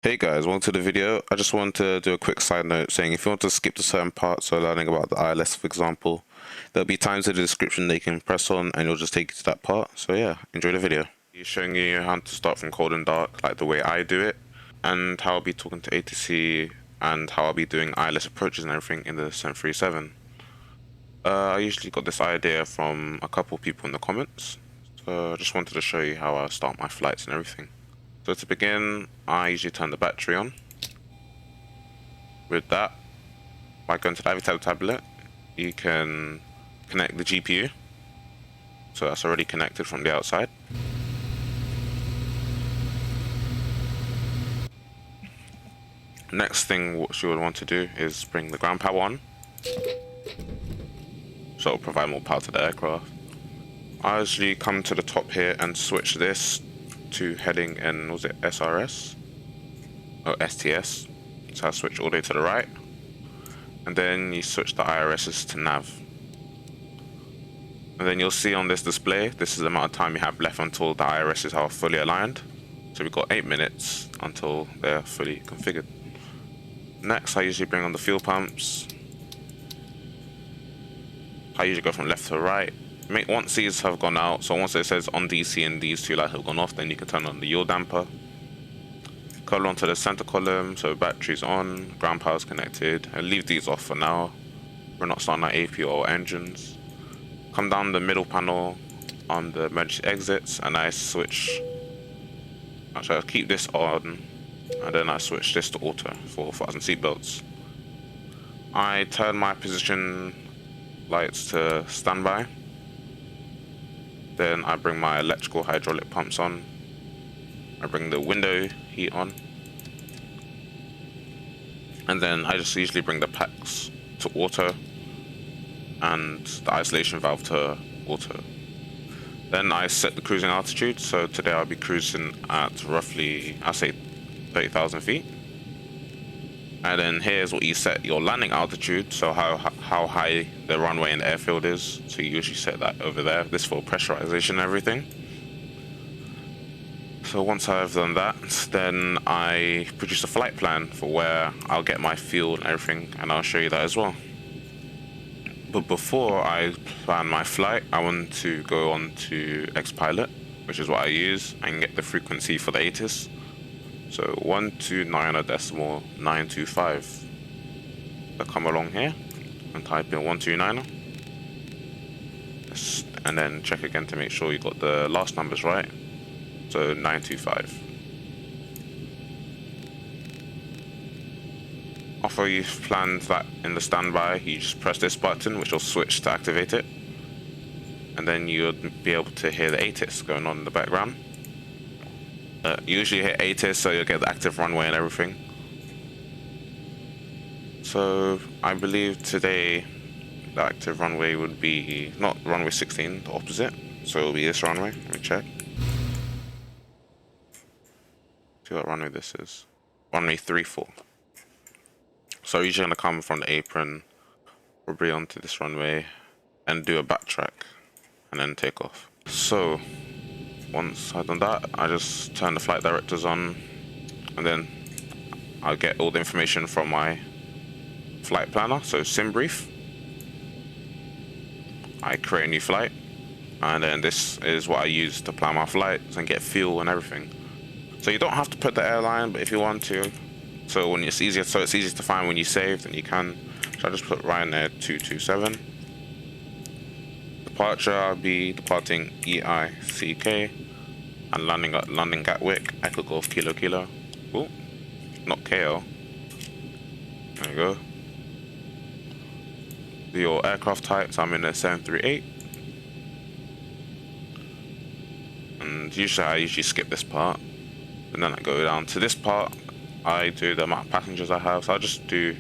Hey guys, welcome to the video. I just want to do a quick side note saying if you want to skip to certain parts or learning about the ILS, for example, there'll be times in the description that you can press on and it'll just take you to that part. So yeah, enjoy the video. He's showing you how to start from cold and dark, like the way I do it, and how I'll be talking to ATC and how I'll be doing ILS approaches and everything in the 737. I usually got this idea from a couple people in the comments, so I just wanted to show you how I start my flights and everything. So to begin, I usually turn the battery on. With that, by going to the Untitled tablet, you can connect the GPU. So that's already connected from the outside. Next thing what you would want to do is bring the ground power on. So it'll provide more power to the aircraft. I usually come to the top here and switch this to heading in, was it SRS? Or STS. So I switch all the way to the right. And then you switch the IRSs to nav. And then you'll see on this display, this is the amount of time you have left until the IRSs are fully aligned. So we've got 8 minutes until they're fully configured. Next, I usually bring on the fuel pumps. I usually go from left to right. Once these have gone out, so once it says on DC and these two lights have gone off, then you can turn on the yaw damper. Color onto the center column, so battery's on, ground power's connected, and leave these off for now. We're not starting our AP or engines. Come down the middle panel on the emergency exits, and I switch. Actually, I'll keep this on, and then I switch this to auto for fasten seatbelts. I turn my position lights to standby. Then I bring my electrical hydraulic pumps on. I bring the window heat on. And then I just usually bring the packs to auto and the isolation valve to auto. Then I set the cruising altitude. So today I'll be cruising at roughly, I say 30,000 feet. And then here's what you set your landing altitude, so how high the runway and the airfield is. So you usually set that over there. This for pressurization and everything. So once I've done that, then I produce a flight plan for where I'll get my fuel and everything, and I'll show you that as well. But before I plan my flight, I want to go on to Xpilot, which is what I use, and get the frequency for the ATIS. So 129.925. So come along here and type in 129. And then check again to make sure you got the last numbers right. So 925. After you've planned that in the standby, you just press this button, which will switch to activate it. And then you'll be able to hear the ATIS going on in the background. Usually hit ATIS, so you'll get the active runway and everything. So I believe today the active runway would be not runway 16, the opposite. So it'll be this runway. Let me check. See what runway this is. Runway 34. So you're usually gonna come from the apron, probably onto this runway, and do a backtrack, and then take off. So once I've done that, I just turn the flight directors on, and then I'll get all the information from my flight planner, so Simbrief. I create a new flight, and then this is what I use to plan my flights and get fuel and everything. So you don't have to put the airline, but if you want to, so when it's easier to find when you save, then you can. So I just put Ryanair 227. Departure, I'll be departing EICK and landing at London Gatwick, Echo Golf Kilo Kilo. Oh, not KL. There you go. Your aircraft types, I'm in a 738. And I usually skip this part. And then I go down to this part. I do the amount of passengers I have, so I'll just do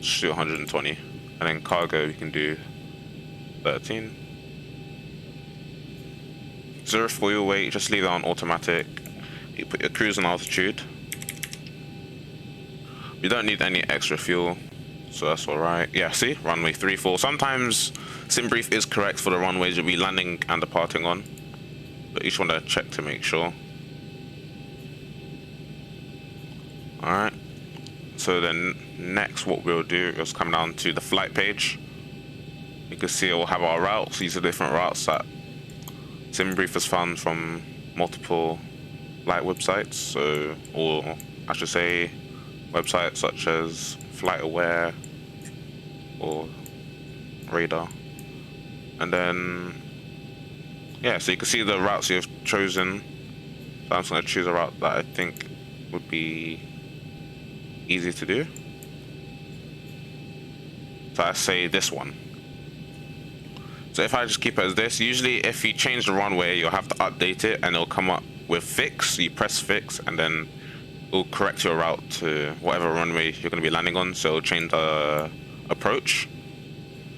120. And then cargo, we can do 13. 0 for your weight, just leave that on automatic. You put your cruising altitude. You don't need any extra fuel, so that's alright. Yeah, see, runway 34. Sometimes Simbrief is correct for the runways you'll be landing and departing on, but you just want to check to make sure. Alright. So then next what we'll do is come down to the flight page. You can see it will have our routes. These are different routes that Simbrief has found from multiple flight websites. So, or I should say websites such as FlightAware or Radar. And then, yeah, so you can see the routes you've chosen. So I'm just going to choose a route that I think would be easy to do. So I say this one. So if I just keep it as this, usually if you change the runway, you'll have to update it and it'll come up with fix. You press fix and then it'll correct your route to whatever runway you're going to be landing on. So it'll change the approach.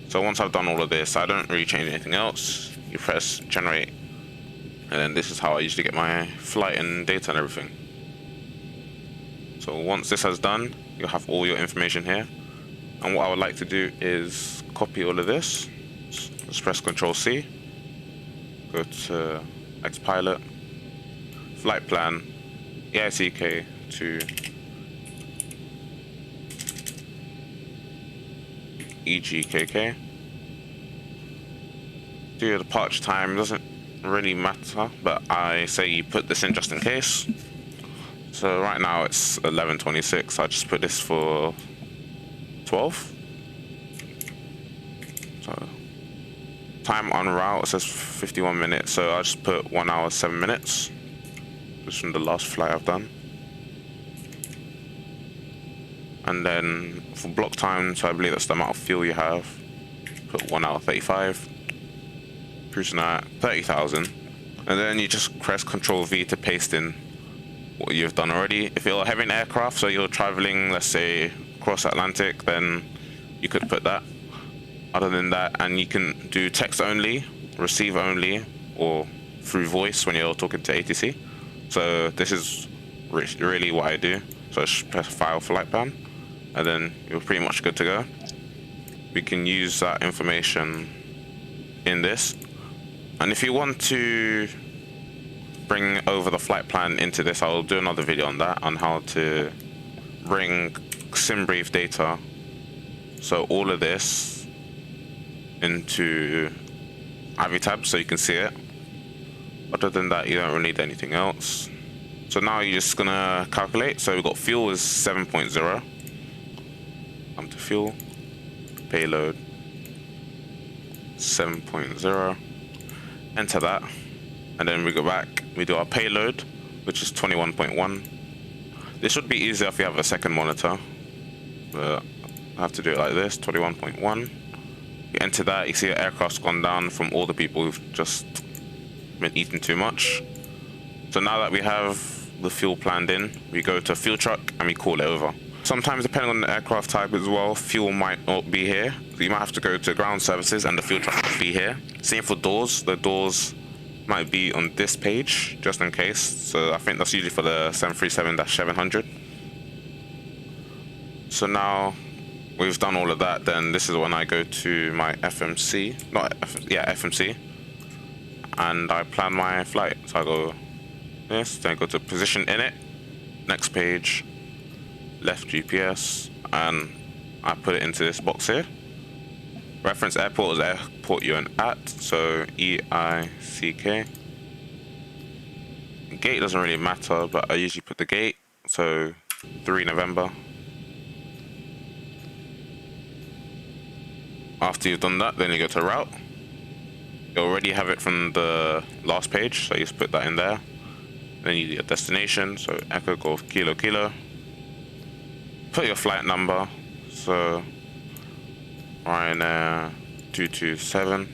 So once I've done all of this, I don't really change anything else. You press generate. And then this is how I usually get my flight and data and everything. So once this has done, you'll have all your information here. And what I would like to do is copy all of this. Let's press Ctrl C. Go to Autopilot, flight plan, EICK to EGKK. Do your departure time, doesn't really matter, but I say you put this in just in case. So right now it's 11:26. I just put this for 12. So time on route, it says 51 minutes, so I just put 1 hour 7 minutes. Just from the last flight I've done. And then for block time, so I believe that's the amount of fuel you have, put 1 hour 35. Cruising at 30,000. And then you just press Ctrl V to paste in what you've done already. If you're having aircraft, so you're traveling, let's say, across Atlantic, then you could put that. Other than that, and you can do text only, receive only, or through voice when you're talking to ATC. So this is really what I do. So just press file flight plan, and then you're pretty much good to go. We can use that information in this. And if you want to bring over the flight plan into this, I'll do another video on that, on how to bring Simbrief data, so all of this, into Ivy tab so you can see it. Other than that, you don't really need anything else. So now you're just gonna calculate. So we've got fuel is 7.0. Come to fuel, payload 7.0. Enter that, and then we go back, we do our payload, which is 21.1. This should be easier if you have a second monitor, but I have to do it like this, 21.1. You enter that, you see the aircraft's gone down from all the people who've just been eating too much. So now that we have the fuel planned in, we go to fuel truck and we call it over. Sometimes, depending on the aircraft type as well, fuel might not be here. So you might have to go to ground services and the fuel truck will be here. Same for doors. The doors might be on this page, just in case. So I think that's usually for the 737-700. So now we've done all of that, then this is when I go to my FMC, FMC, and I plan my flight. So I go this, then I go to position in it, next page, left GPS, and I put it into this box here. Reference airport is airport you're at, so EICK. Gate doesn't really matter, but I usually put the gate, so 3 November. After you've done that, then you go to route. You already have it from the last page, so you just put that in there. Then you do your destination, so Echo Golf Kilo Kilo. Put your flight number, so Ryanair 227.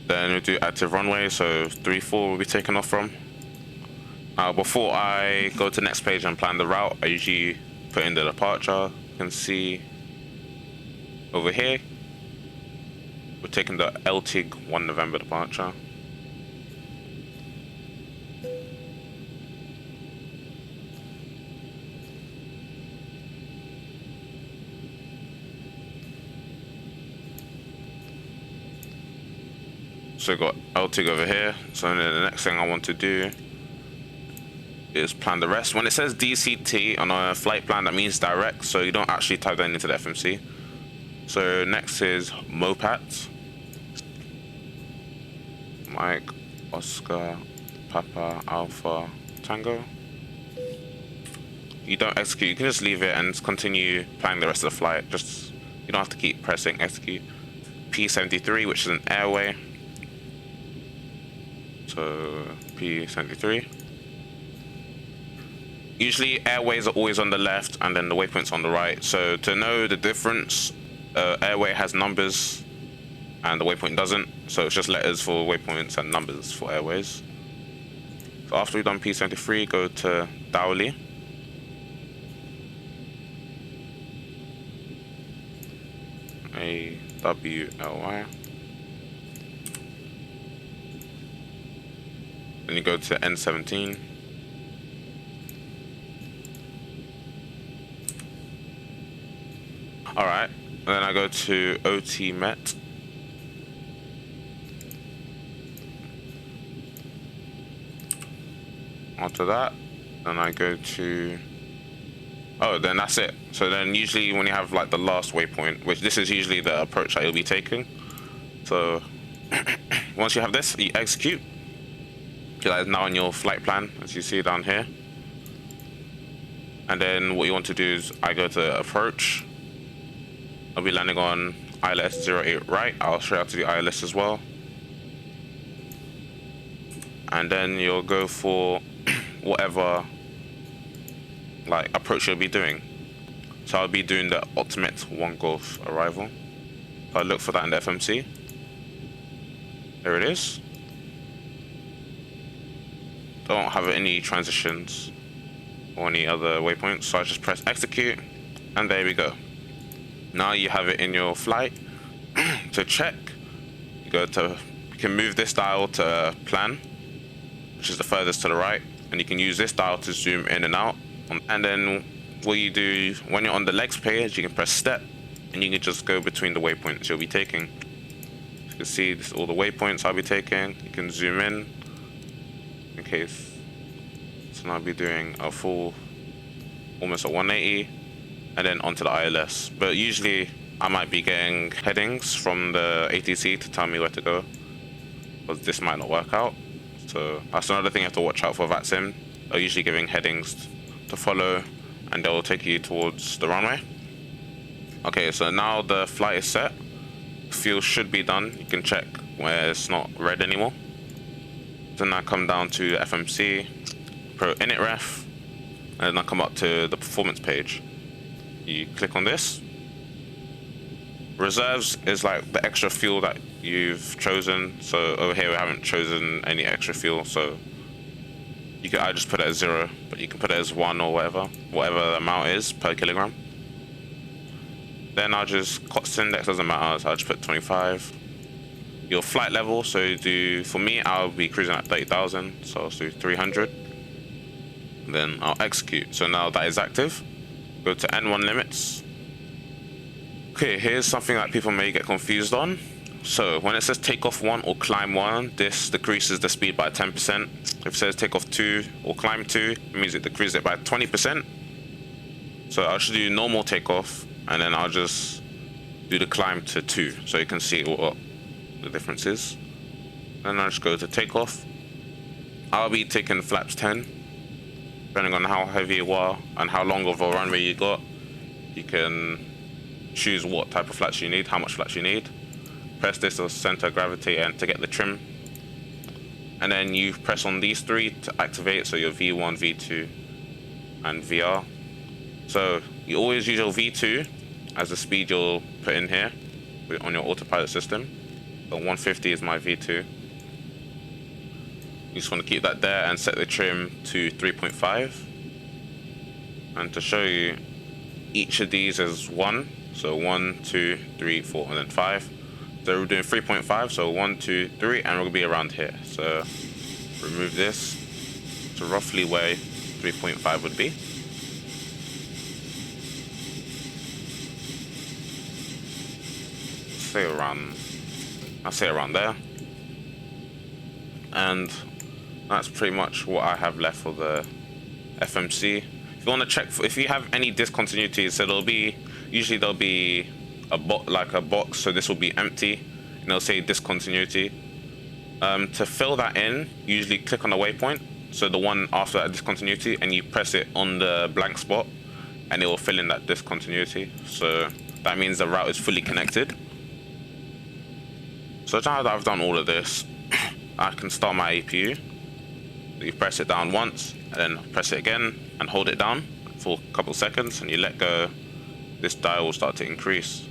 Then we do active runway, so 34 will be taken off from. Now before I go to the next page and plan the route, I usually put in the departure. You can see over here, we're taking the LTIG 1 November departure. So we've got LTIG over here. So then the next thing I want to do is plan the rest. When it says DCT on a flight plan, that means direct, so you don't actually type that into the FMC. So next is MOPAT. Mike, Oscar, Papa, Alpha, Tango. You don't execute, you can just leave it and continue planning the rest of the flight. Just, you don't have to keep pressing execute. P73, which is an airway. So P73. Usually airways are always on the left and then the waypoint's on the right. So to know the difference, airway has numbers and the waypoint doesn't. So it's just letters for waypoints and numbers for airways. So after we've done P73, go to Dowley. AWLY. Then you go to N17. Alright, and then I go to OT Met. After that, then I go to, oh, then that's it. So then usually when you have like the last waypoint, which this is usually the approach that you'll be taking. So once you have this, you execute. That is now in your flight plan, as you see down here. And then what you want to do is I go to approach. I'll be landing on ILS 08 right. I'll show you how to do ILS as well. And then you'll go for whatever like approach you'll be doing. So I'll be doing the ultimate 1 Golf arrival. So I'll look for that in the FMC. There it is. Don't have any transitions or any other waypoints, so I just press execute and there we go. Now you have it in your flight. To check, you can move this dial to plan, which is the furthest to the right, and you can use this dial to zoom in and out. And then what you do when you're on the legs page, you can press step and you can just go between the waypoints you'll be taking. So you can see this, all the waypoints I'll be taking. You can zoom in case. So now I'll be doing a full, almost a 180, and then onto the ILS. But usually I might be getting headings from the ATC to tell me where to go, because this might not work out. So that's another thing you have to watch out for Vatsim. They're usually giving headings to follow and they'll take you towards the runway. Okay, so now the flight is set. Fuel should be done. You can check where it's not red anymore. Then I come down to FMC, Pro Init Ref, and then I come up to the performance page. You click on this. Reserves is like the extra fuel that you've chosen. So over here we haven't chosen any extra fuel, so you can, I just put it as 0, but you can put it as 1 or whatever the amount is per kilogram. Then I'll just, cost index doesn't matter, so I'll just put 25. Your flight level, so you do, for me, I'll be cruising at 30,000, so I'll do 300. Then I'll execute. So now that is active. Go to N1 limits. Okay, here's something that people may get confused on. So when it says takeoff 1 or climb 1, this decreases the speed by 10%. If it says takeoff 2 or climb 2, it means it decreases it by 20%. So I should do normal takeoff, and then I'll just do the climb to 2, so you can see what the difference is. And I'll just go to takeoff. I'll be taking flaps 10, depending on how heavy you are and how long of a runway you got. You can choose what type of flaps you need, how much flaps you need. Press this to center of gravity and to get the trim. And then you press on these 3 to activate, so your V1, V2, and VR. So you always use your V2 as the speed you'll put in here on your autopilot system. So 150 is my V2. You just want to keep that there and set the trim to 3.5. And to show you, each of these is 1. So 1, 2, 3, 4, and then 5. So we're doing 3.5, so 1, 2, 3, and we're gonna be around here. So remove this to roughly where 3.5 would be. I'll say around there. And that's pretty much what I have left for the FMC. If you want to check if you have any discontinuities, so usually there'll be a box, so this will be empty, and it'll say discontinuity. To fill that in, usually click on the waypoint, so the one after that discontinuity, and you press it on the blank spot, and it will fill in that discontinuity. So that means the route is fully connected. So now that I've done all of this, I can start my APU. You press it down once, and then press it again, and hold it down for a couple seconds, and you let go. This dial will start to increase.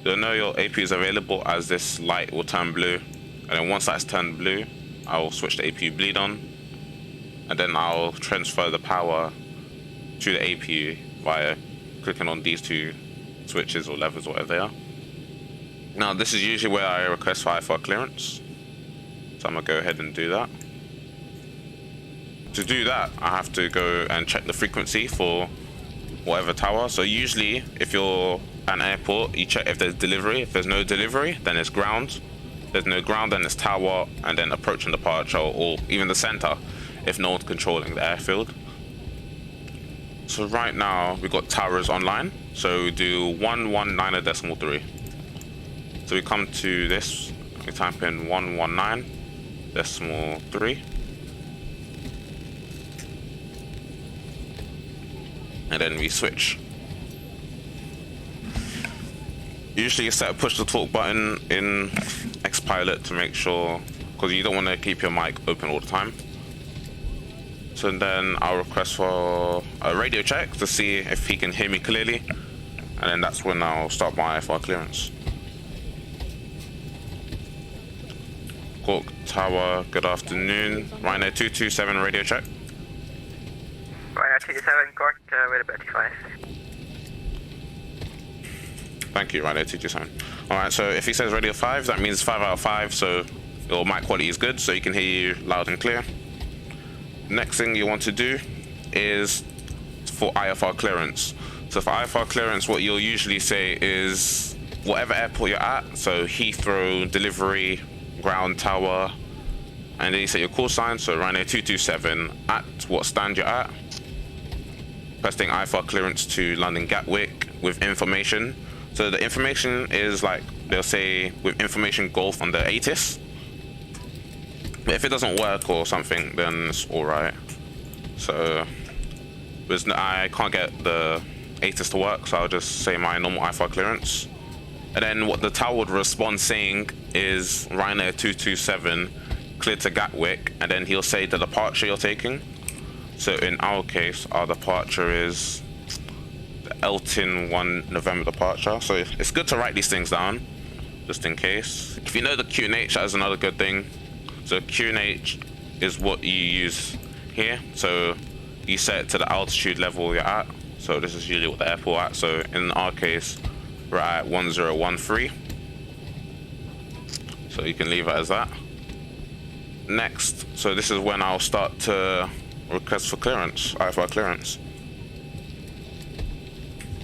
You'll know your APU is available as this light will turn blue. And then once that's turned blue, I'll switch the APU bleed on, and then I'll transfer the power to the APU via clicking on these two switches or levers, whatever they are. Now this is usually where I request for IFR clearance, so I'm gonna go ahead and do that. To do that, I have to go and check the frequency for whatever tower. So usually, if you're at an airport, you check if there's delivery. If there's no delivery, then it's ground. If there's no ground, then it's tower, and then approach and departure, or even the center, if no one's controlling the airfield. So right now, we've got towers online. So we do 119.3. So we come to this, we type in 119.3. And then we switch. Usually you set a push to talk button in X-Pilot to make sure, because you don't want to keep your mic open all the time. So then I'll request for a radio check to see if he can hear me clearly, and then that's when I'll start my IFR clearance. Cork Tower, good afternoon. Ryzen 227 radio check. Ryzen 227, Cork, with about 85. Thank you, Ryzen 227. Alright, so if he says radio 5, that means 5 out of 5, so your mic quality is good, so you can hear you loud and clear. Next thing you want to do is for IFR clearance. So for IFR clearance, what you'll usually say is whatever airport you're at, so Heathrow, delivery, ground, tower, and then you set your call sign, so Ryanair 227 at what stand you're at. Requesting IFR clearance to London Gatwick with information. So the information is like, they'll say with information golf on the ATIS. But if it doesn't work or something, then it's alright. So I can't get the ATIS to work, so I'll just say my normal IFR clearance. And then what the tower would respond saying is Ryanair 227 cleared to Gatwick, and then he'll say the departure you're taking. So in our case, our departure is the Elton 1 November departure. So it's good to write these things down, just in case. If you know the QNH, that is another good thing. So QNH is what you use here. So you set it to the altitude level you're at. So this is usually what the airport at. So in our case, we're at 1013. So you can leave it as that. Next, so this is when I'll start to request for clearance, IFR clearance.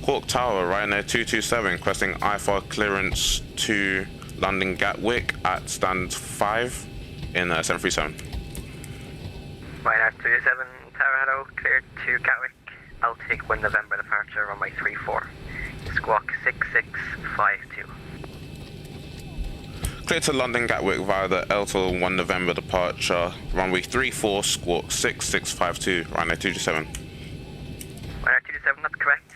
Cork Tower, Ryanair 227, requesting IFR clearance to London Gatwick at stand 5 in 737. Ryanair 227, Tower, hello, cleared to Gatwick. I'll take 1 November departure, runway 34. Squawk 6652. Clear to London Gatwick via the Elton 1 November departure, runway 34, squawk 6652, Ryanair 227. Ryanair 227, that's correct.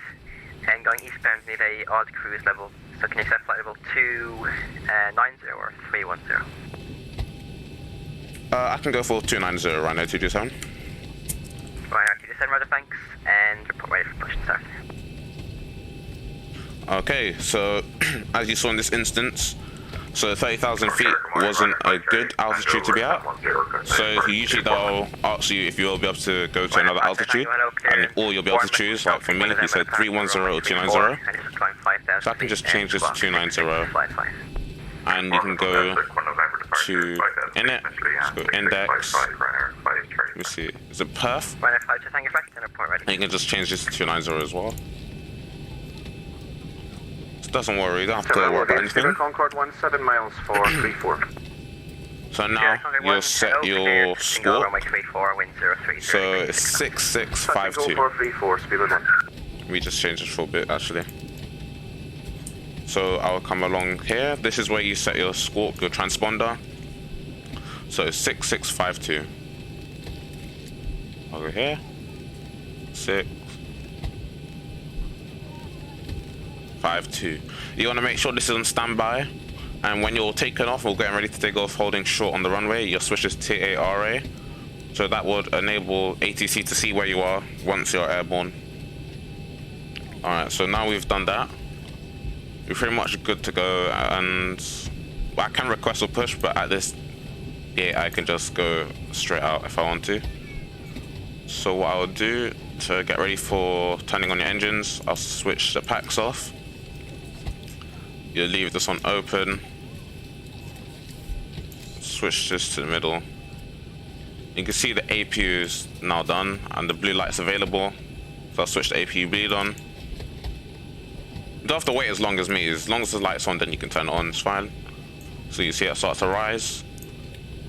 And going eastbound, need a odd cruise level. So can you set flight level 290 or 310? I can go for 290, Ryanair 227. Ryanair 227, roger, thanks. And report ready for push and start. Okay, so as you saw in this instance, so 30,000 feet wasn't a good altitude to be at. So usually they'll ask you if you'll be able to go to another altitude, or you'll be able to choose. Like for me, he said 310 or 290. So I can just change this to 290, and you can go to init. Let's go index. Let me see. Is it perf? And you can just change this to 290 as well. Doesn't worry, you don't have to worry about anything. Concord 17 miles for 34. So So now you'll set your squawk. Runway 34, wind 03. So it's 6652. 434, speed limit 1. We just changed it for a bit actually. So I'll come along here. This is where you set your squawk, your transponder. So it's 6652. I'll go here. 652. You want to make sure this is on standby. And when you're taking off or getting ready to take off, holding short on the runway, your switch is TARA. So that would enable ATC to see where you are once you're airborne. Alright, so now we've done that. We're pretty much good to go, and well, I can request a push, but at this gate I can just go straight out if I want to. So what I'll do to get ready for turning on your engines, I'll switch the packs off. You'll leave this one open. Switch this to the middle. You can see the APU is now done and the blue light's available. So I'll switch the APU bleed on. You don't have to wait as long as me. As long as the light's on, then you can turn it on, it's fine. So you see it starts to rise.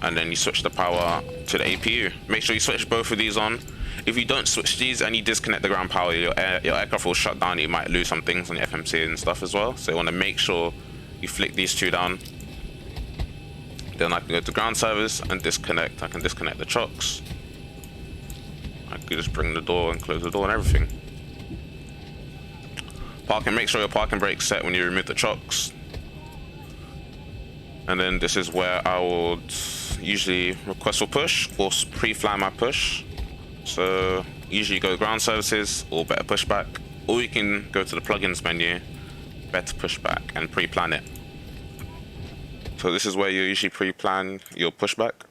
And then you switch the power to the APU. Make sure you switch both of these on. If you don't switch these and you disconnect the ground power, your aircraft will shut down. You might lose some things on your FMC and stuff as well. So you want to make sure you flick these two down. Then I can go to ground service and disconnect. I can disconnect the chocks. I could just bring the door and close the door and everything. Parking, make sure your parking brake's set when you remove the chocks. And then this is where I would usually request for push or pre-fly my push. So usually go ground services or better pushback, or you can go to the plugins menu, better pushback, and pre-plan it. So this is where you usually pre-plan your pushback.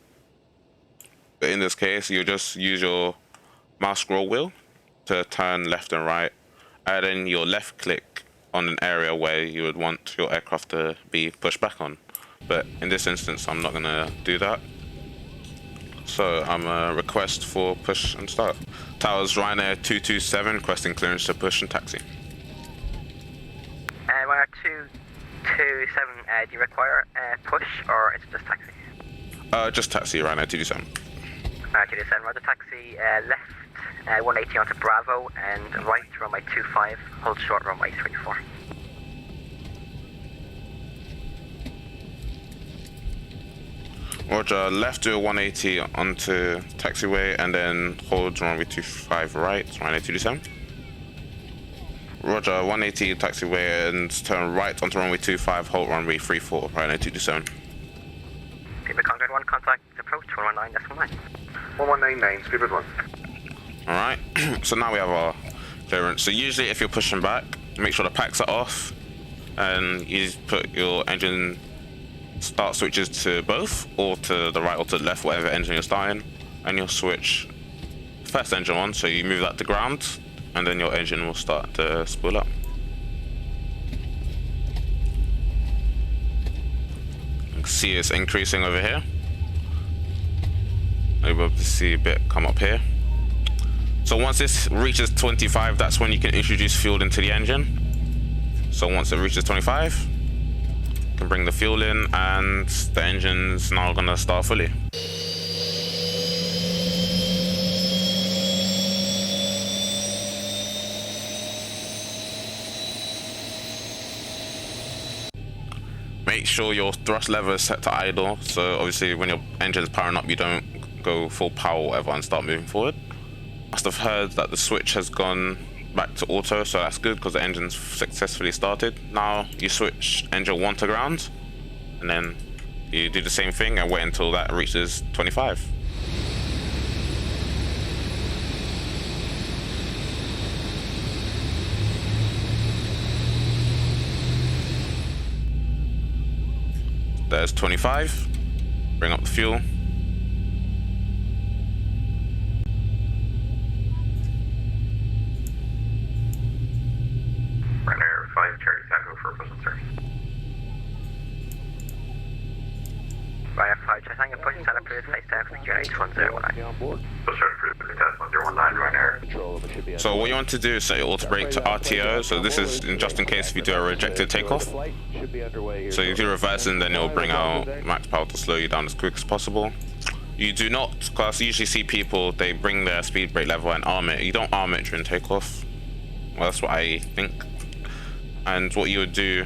But in this case, you just use your mouse scroll wheel to turn left and right, and then your left click on an area where you would want your aircraft to be pushed back on. But in this instance, I'm not gonna do that. So I'm a request for push and start. Towers Ryanair 227 requesting clearance to push and taxi. Ryanair 227, do you require push or it's just taxi? Just taxi, Ryanair 227. 227, roger taxi, left 180 onto Bravo and right runway 25, hold short runway 34. Roger, left do a 180 onto taxiway and then hold runway 25 right, Ryanair 227. Roger, 180 taxiway and turn right onto runway 25, hold runway 34, Ryanair 227. Speedbird contact 1, contact approach 119.9. 1199, Speedbird 1. Alright, so now we have our clearance. So usually if you're pushing back, make sure the packs are off and you just put your engine start switches to both, or to the right or to the left, whatever engine you're starting, and you'll switch first engine on, so you move that to ground, and then your engine will start to spool up. You can see it's increasing over here. You'll be able to see a bit come up here. So once this reaches 25, that's when you can introduce fuel into the engine. So once it reaches 25, can bring the fuel in and the engine's now gonna start fully. Make sure your thrust lever is set to idle, so obviously when your engine's powering up you don't go full power or whatever and start moving forward. Must have heard that the switch has gone back to auto, so that's good because the engine's successfully started. Now you switch engine 1 to ground, and then you do the same thing and wait until that reaches 25. There's 25. Bring up the fuel. Ryanair 5 Charlie Tango for push and start. Ryanair 5 Charlie Tango, push and start approved, face down for the Unit 1019. Push start approved, face down 1019, Ryanair. So what you want to do is set your auto brake to RTO. So this is just in case if you do a rejected takeoff. So if you reverse and then it'll bring out max power to slow you down as quick as possible. You do not, because I usually see people, they bring their speed brake level and arm it. You don't arm it during takeoff. Well, that's what I think. And what you would do,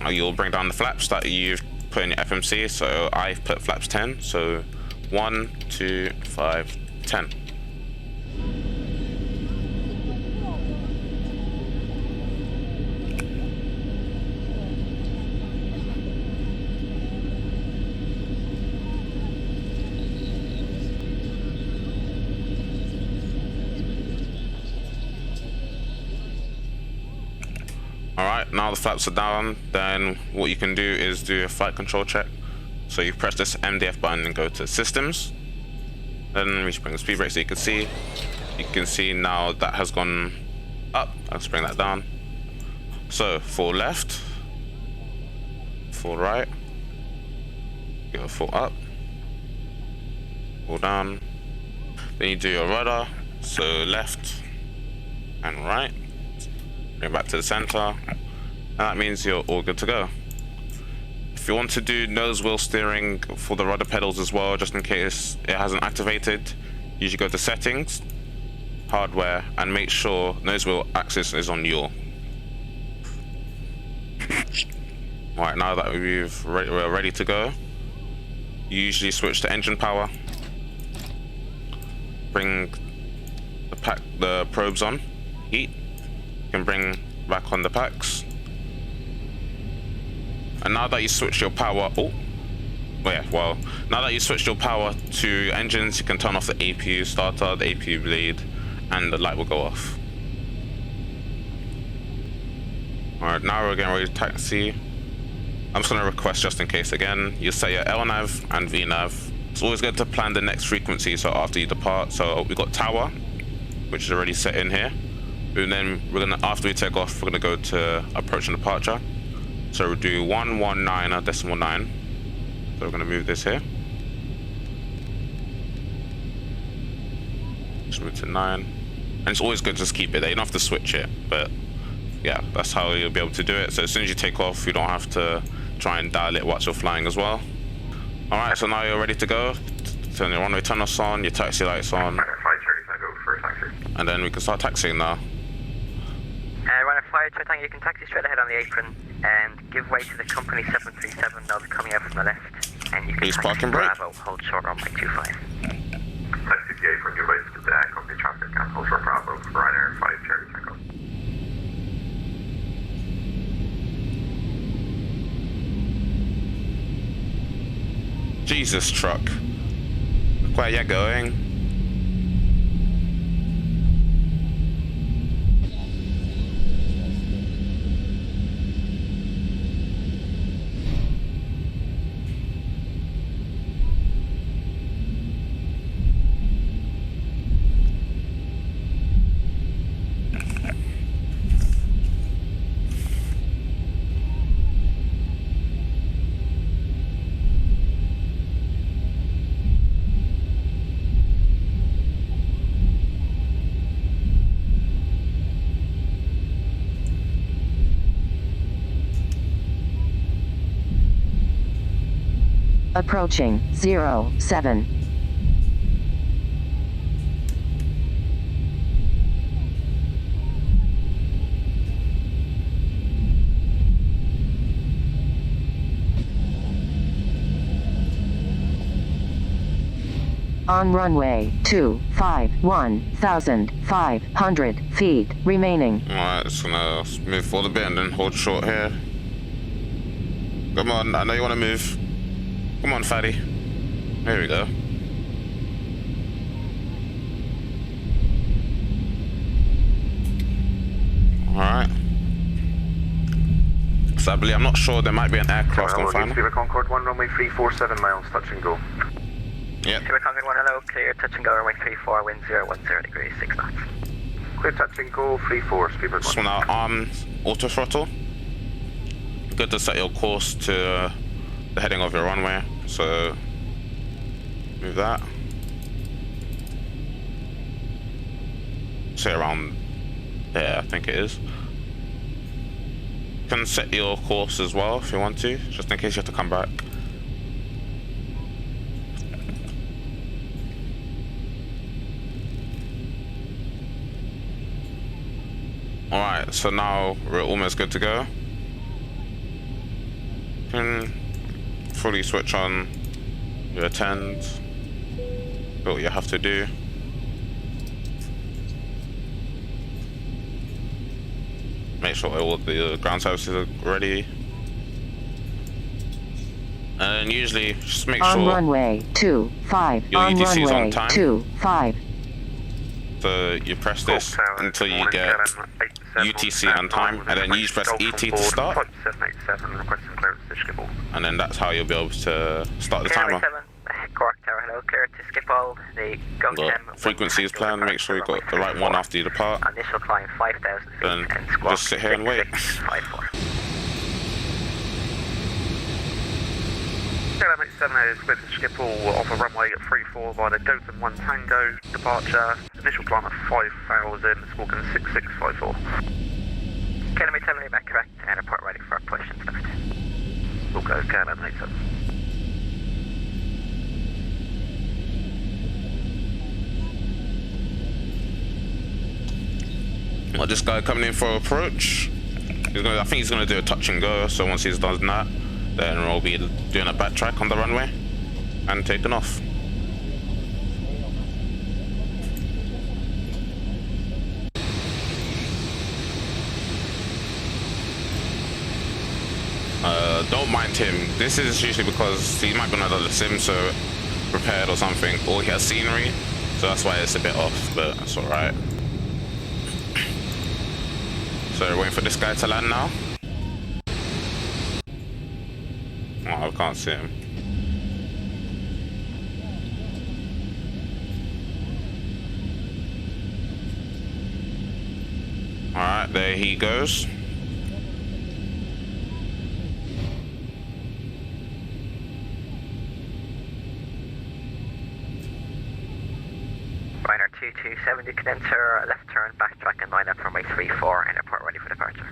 you'll bring down the flaps that you've put in your FMC. So I've put flaps 10. So 1, 2, 5, 10. Alright, now the flaps are down, then what you can do is do a flight control check. So you press this MDF button and go to systems. Then we should bring the speed brake so you can see now that has gone up. Let's bring that down. So full left, full right, give a full up, full down. Then you do your rudder, so left and right. Bring it back to the center, and that means you're all good to go. If you want to do nose wheel steering for the rudder pedals as well, just in case it hasn't activated, you should go to settings, hardware, and make sure nose wheel axis is on yaw. Alright, now that we're ready to go, you usually switch to engine power, bring the probes on, heat. You can bring back on the packs, and now that you switch your power, now that you switched your power to engines, you can turn off the APU starter, the APU bleed, and the light will go off. Alright, now we're getting ready to taxi. I'm just going to request just in case again, you set your LNAV and VNAV. It's always good to plan the next frequency, so after you depart. So we've got tower, which is already set in here. And then after we take off, we're gonna go to approach and departure. So we'll do 119.9. So we're gonna move this here. Just move to 9. And it's always good to just keep it there. You don't have to switch it, but yeah, that's how you'll be able to do it. So as soon as you take off, you don't have to try and dial it whilst you're flying as well. All right, so now you're ready to go. Turn your runway tunnels on, your taxi lights on, and then we can start taxiing now. Run a fire tank, you can taxi straight ahead on the apron and give way to the company 737. They'll be coming out from the left, and you can Please taxi park and brake. Bravo, hold short on by 25. Taxi the apron, give way to the company traffic and hold short Bravo for Ryanair 5 Charlie Takeoff. Jesus, truck. Where you going? Approaching 07. On runway 25, 1,500 feet remaining. Alright, just gonna move forward a bit and then hold short here. Come on, I know you want to move. Come on, fatty. There we go. Alright. So I believe, I'm not sure, there might be an aircraft on final. Hello, Concorde 1, runway 347 miles, touch and go. Yep. Concord 1, hello, clear, touch and go, runway 34, wind 010 degrees, 6 knots. Clear touch and go, 34, speedbird 1. Just want to arm auto throttle. Good to set your course to the heading of your runway, so move that. say around there, I think it is. You can set your course as well if you want to, just in case you have to come back. Alright, so now we're almost good to go. You can fully switch on your attend, do what you have to do. Make sure all the ground services are ready. And usually just make On sure runway 25. your On UTC is on runway time. 25. So you press this until you get UTC on time, and then you just press ET to start. And then that's how you'll be able to start the timer. Cork Tower, hello, clear to skip all the go Got frequencies planned, make sure you got the right one after you depart. Initial climb 5,000 feet Then and squawk just sit here and wait. 654. Clearance 7 is clear to skip all off a runway at 34 via the Gotham 1 Tango departure. Initial climb at 5,000, squawking 6654. Kilometer 7 back correct and report ready for push and lift. We'll go Clearance 7. Well, this guy coming in for approach. I think he's gonna do a touch and go. So once he's done that, then we'll be doing a backtrack on the runway and taking off. Don't mind him. This is usually because he might be on another sim, so prepared or something, or he has scenery, so that's why it's a bit off, but that's alright. So we're waiting for this guy to land now. Oh, I can't see him. Alright, there he goes. Ryder 2270, can enter left turn, backtrack and line up runway 34 and report ready for departure.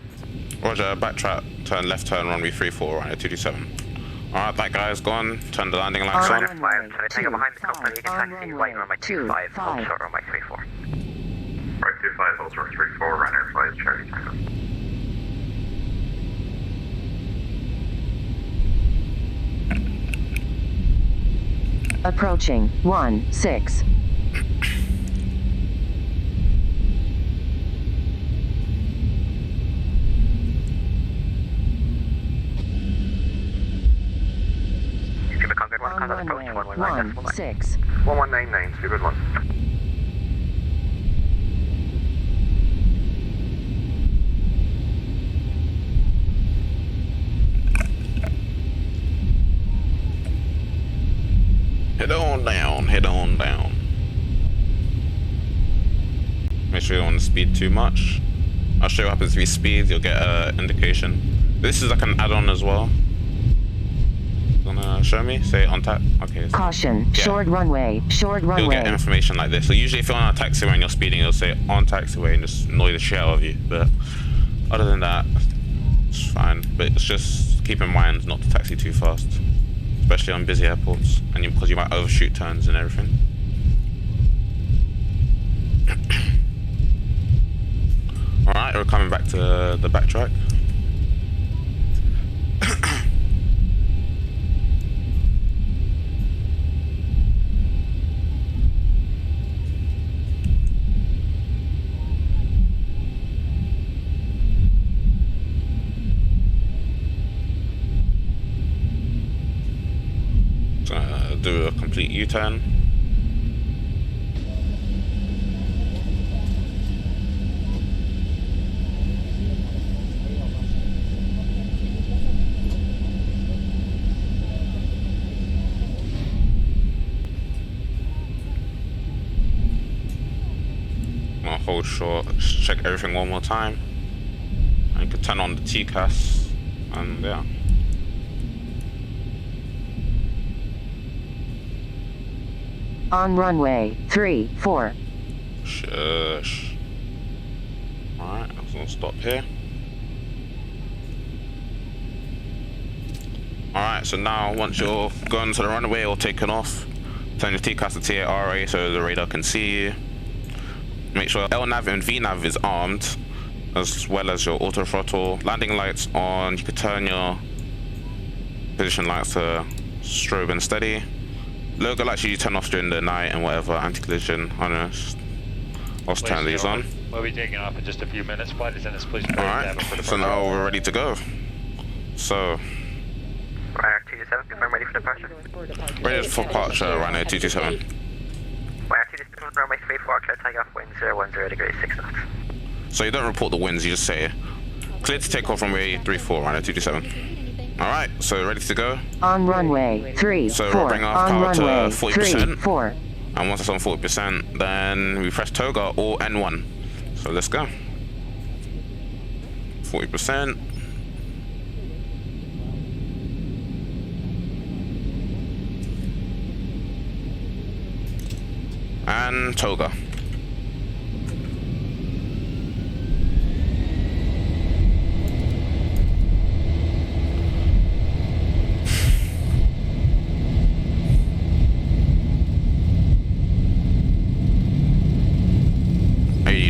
Roger, backtrack, turn left turn, runway 34, right at 227. Alright, that guy's gone, turn the landing lights on. Ryder 5, so take behind the company, you can taxi right runway 25, hold short runway 34. Right 25, hold short 34, runner 5, Charlie Tango. Approaching 16. On runway 16. 1199, it's a good one. Head on down, head on down. Make sure you don't want to speed too much. I'll show you what happens if you speed, you'll get an indication. This is like an add-on as well. Gonna show me? Say on tap. Okay. Caution, Yeah. short runway, short You'll get runway. information like this. So usually if you're on a taxiway and you're speeding, it'll say on taxiway and just annoy the shit out of you. But other than that, it's fine. But it's just keep in mind not to taxi too fast, especially on busy airports, and because you might overshoot turns and everything. Alright, we're coming back to the backtrack. Do a complete U-turn. I'll hold short, check everything one more time. And you can turn on the TCAS, and yeah. On runway 34. Shush. So we'll stop here. Alright, so now once you're going to the runway or taking off, turn your TCAS to T8RA so the radar can see you. Make sure LNAV and VNAV is armed, as well as your auto throttle. Landing lights on, you can turn your position lights to strobe and steady. Logo lights you turn off during the night and whatever, anti-collision. I'll turn these on. We'll be taking off in just a few minutes. Flight attendants, please. Alright, so now we're ready to go. So, Ryder 227, confirm ready for departure. ready for departure, Ryder 227. Ryder 227, runway 34, clear takeoff, wind 010 degrees, 6 knots. So you don't report the winds, you just say clear to take off runway 34, Ryder 227. Alright, so ready to go? On runway 34. So we'll bring our on power to runway 40%. 34. And once it's on 40%, then we press toga or N1. So let's go. 40%. And toga.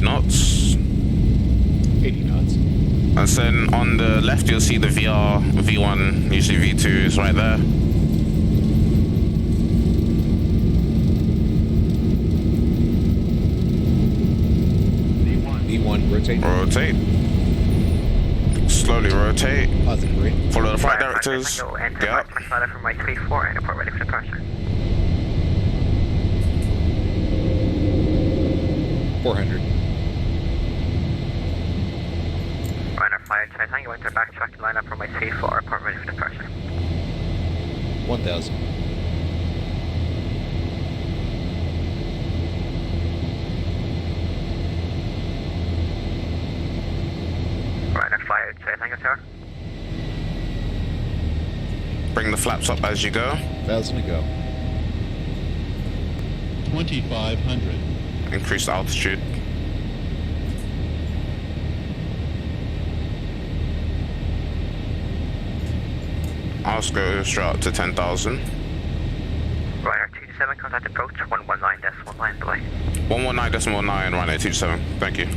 Knots. 80 knots. And then on the left you'll see the VR, V1, usually V2 is right there. V1, rotate. Rotate. Slowly rotate. Positive rate. Follow the flight directors. Get up. From my 34, airport ready for departure. 400. Ryder flight Tango, enter backtrack and line up from my 34, airport ready for departure. 1000. Ryder flight Tango Tower. Bring the flaps up as you go. 1000 to go. 2500. Increase the altitude. I'll just go straight up to 10,000. Ryder 227, contact approach 119.9 delay. 119.9, Ryder 227. Thank you.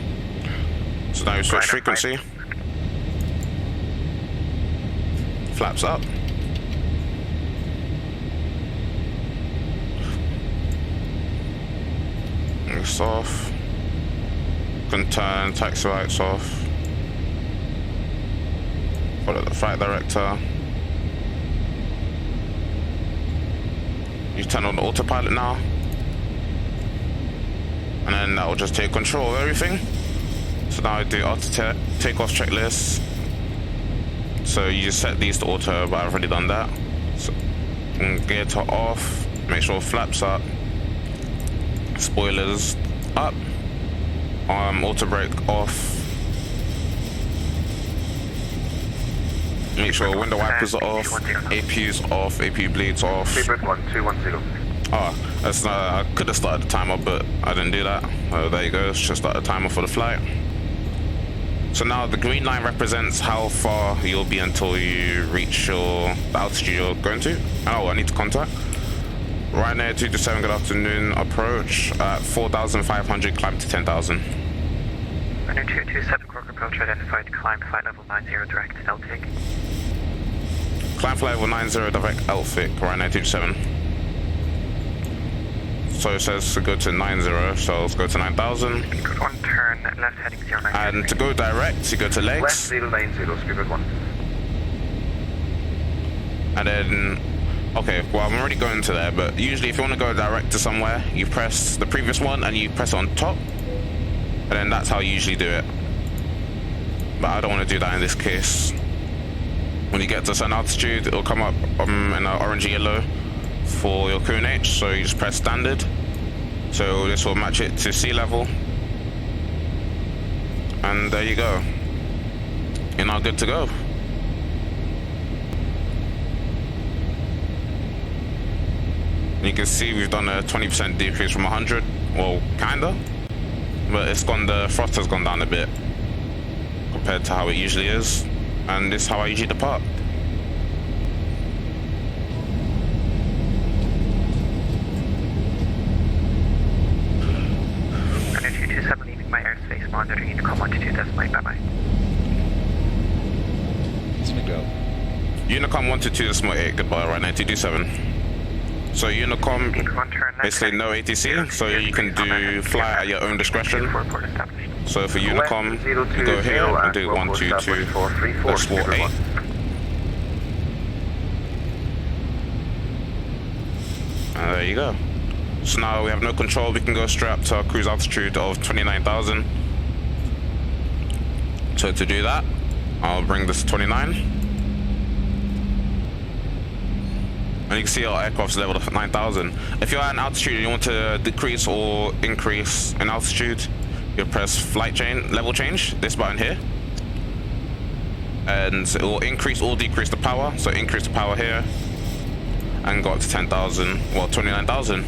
So now we switch Ryder frequency. Flaps up. It's off. Can turn taxi lights off. Follow the flight director. You turn on the autopilot now. And then that will just take control of everything. So now I do auto takeoff checklist. So you just set these to auto, but I've already done that. So gear to off, make sure flaps up. Spoilers up, auto brake off, make sure window wipers are off, APU's off, APU bleeds off. Speedbird 1210. Oh, that's I could have started the timer, but I didn't do that. There you go, just start the timer for the flight. So now the green line represents how far you'll be until you reach the altitude you're going to. Oh, I need to contact. Ryanair 227, good afternoon. Approach at 4,500, climb to 10,000. Ryanair 227, Cork approach identified, climb flight level 90 direct, LTIC. Climb flight level 90 direct, LTIC, Ryanair 227. So it says to go to 90, so let's go to 9,000. Good one, turn left heading 09. And to go direct, you go to legs. West 090, Speedbird 1. And then, okay, well I'm already going to there, but usually if you want to go direct to somewhere, you press the previous one and you press on top. And then that's how you usually do it. But I don't want to do that in this case. When you get to a certain altitude, it'll come up in an orange and yellow for your QNH, so you just press standard. So this will match it to sea level. And there you go. You're now good to go. You can see we've done a 20% decrease from 100. Well, kinda. But it's gone, the thrust has gone down a bit. compared to how it usually is, and this is how I usually depart. Runway 227 leaving my airspace, monitoring Unicom 122.8, bye-bye. It's gonna go. Unicom 122.8, goodbye, right now 227. So Unicom, basically no ATC, so you can do fly at your own discretion. So for Unicom, you go here and do 122.8. And there you go. So now we have no control, we can go straight up to our cruise altitude of 29,000. So to do that, I'll bring this to 29. And you can see our aircraft's leveled up at 9,000. If you're at an altitude and you want to decrease or increase in altitude, you press flight chain, level change, this button here. And it will increase or decrease the power. So increase the power here and go up to 10,000, well 29,000.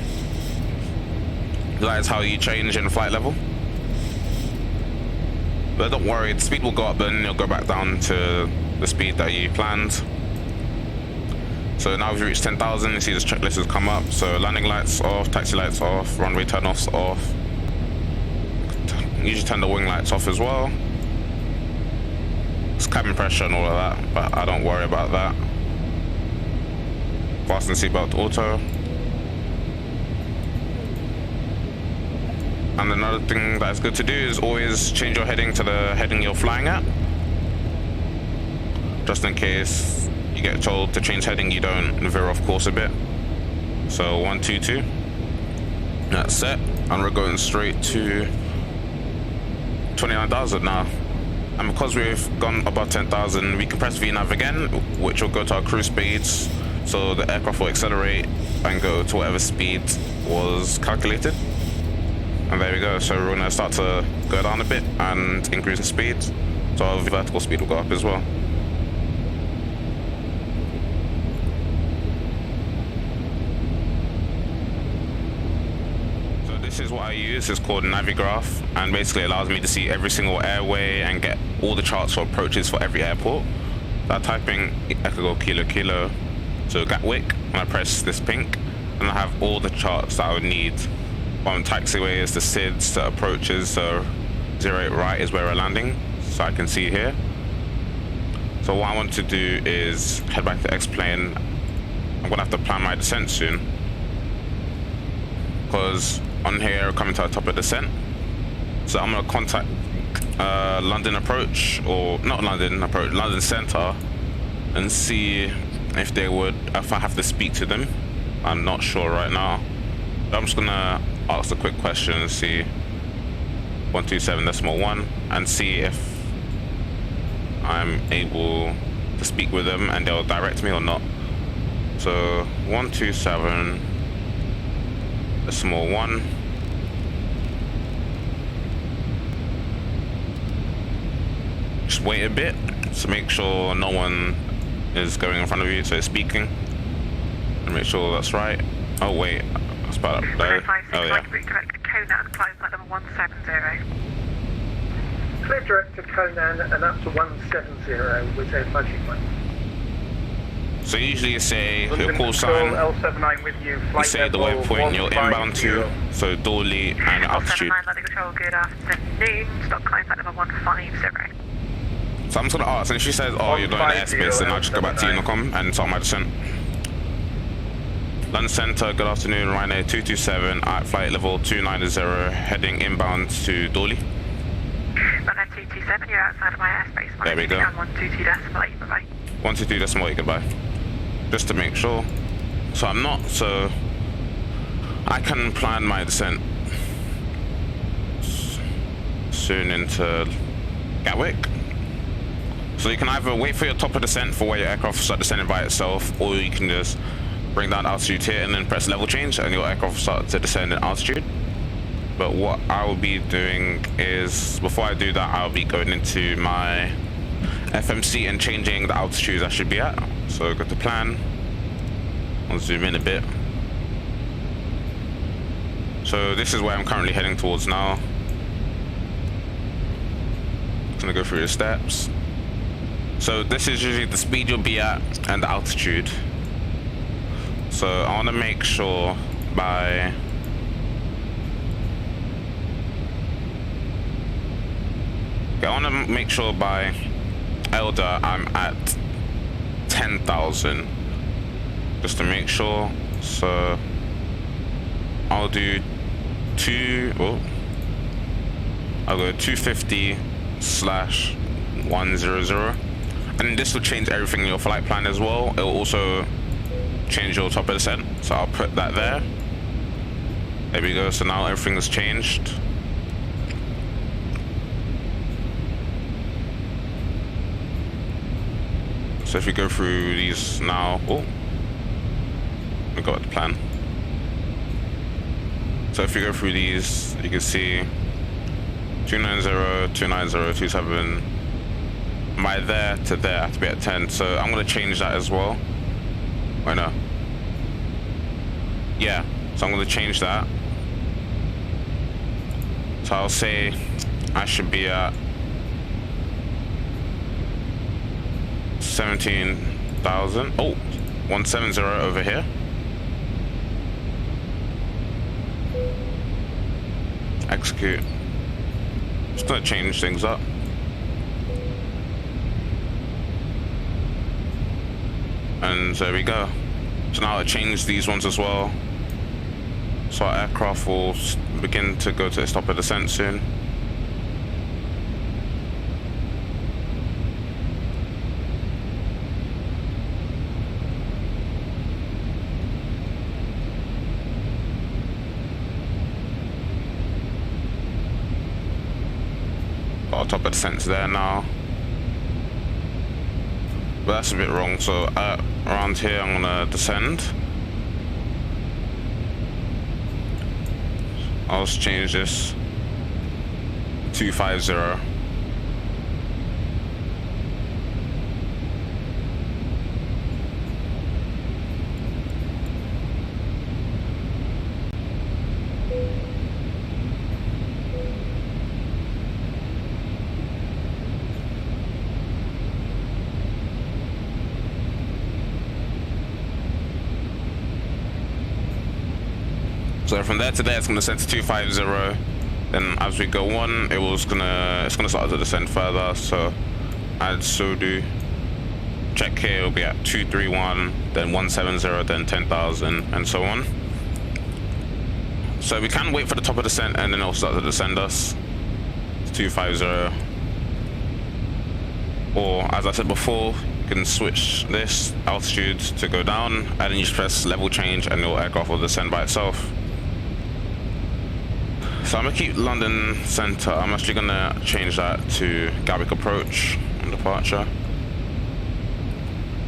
That is how you change in flight level. But don't worry, the speed will go up, then you'll go back down to the speed that you planned. So now we've reached 10,000, you see this checklist has come up. So landing lights off, taxi lights off, runway turn-offs off. Usually turn the wing lights off as well. It's cabin pressure and all of that, but I don't worry about that. Fasten seatbelt auto. And another thing that's good to do is always change your heading to the heading you're flying at. Just in case you get told to change heading, you don't veer off course a bit. So 122, that's set, and we're going straight to 29,000 now. And because we've gone above 10,000, we can press VNav again, which will go to our cruise speeds. So the aircraft will accelerate and go to whatever speed was calculated. And there we go. So we're gonna start to go down a bit and increase the speed. So our vertical speed will go up as well. This is what I use, it's called Navigraph, and basically allows me to see every single airway and get all the charts for approaches for every airport. So I type in Echo Kilo Kilo to Gatwick, and I press this pink, and I have all the charts that I would need from taxiways to SIDS to approaches. So 08 right is where we're landing, so I can see here. So what I want to do is head back to X-plane. I'm gonna have to plan my descent soon, because on here coming to the top of descent. So I'm gonna contact London approach, or not London approach, London Center, and see if they would, if I have to speak to them. I'm not sure right now. I'm just gonna ask a quick question and see 127.1 and see if I'm able to speak with them and they'll direct me or not. So 127.1. Just wait a bit to make sure no one is going in front of you, so it's speaking, and make sure that's right. Oh wait, that's about up there. Oh yeah. Clear direct to Conan and up to 170 with a budget one. So usually you say your call sign, L79 with you, you say the waypoint you're inbound to, so Dawley and altitude. Good afternoon, stop climb flight number 150. So I'm just gonna ask, and if she says, oh, you're doing the airspace, then I'll just go back to Unicom and start my descent. London Center, good afternoon, Ryzen 227 at flight level 290, heading inbound to Dawley. London 227, you're outside of my airspace. There we go. 122.8, bye-bye. 122.8, goodbye. Just to make sure. So I'm not, so I can plan my descent soon into Gatwick. So you can either wait for your top of descent for where your aircraft will start descending by itself, or you can just bring down altitude here and then press level change and your aircraft will start to descend in altitude. But what I will be doing is, before I do that, I'll be going into my FMC and changing the altitudes I should be at. So go to plan, I'll zoom in a bit. So this is where I'm currently heading towards now. So gonna go through the steps. So this is usually the speed you'll be at and the altitude. So I want to make sure by Elder I'm at 10,000 just to make sure. So I'll do I'll go 250/100, and this will change everything in your flight plan as well. It will also change your top of descent, so I'll put that there. There we go. So now everything has changed. So if you go through these now, we got the plan. So if you go through these, you can see 290, 290, 27. My there to there, I have to be at 10. So I'm gonna change that as well. Wait, no. Yeah, so I'm gonna change that. So I'll say I should be at 17,000. Oh, 170 over here. Execute. Just gonna change things up. And there we go. So now I changed these ones as well. So our aircraft will begin to go to its top of descent soon. Got our top of descent there now. But that's a bit wrong, so around here I'm gonna descend. I'll just change this 250. So from there to there, it's gonna descend to 250. Then as we go on, it's gonna start to descend further. So add do. Check here, it'll be at 231, then 170, then 10,000, and so on. So we can wait for the top of descent, and then it'll start to descend us to 250. Or as I said before, you can switch this altitude to go down, and then you just press level change, and your aircraft will descend by itself. So I'm gonna keep London Center. I'm actually gonna change that to Gatwick approach on departure.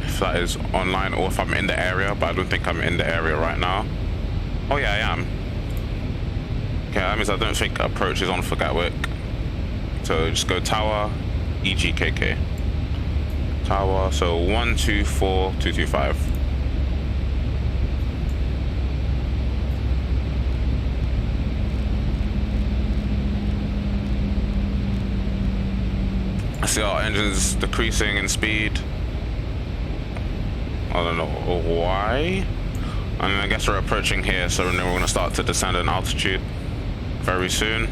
If that is online, or if I'm in the area, but I don't think I'm in the area right now. Oh yeah, I am. Okay, that means I don't think approach is on for Gatwick. So just go tower, EGKK. Tower, so 124,225. I see our engines decreasing in speed. I don't know why. I mean, I guess we're approaching here, so then we're going to start to descend in altitude very soon.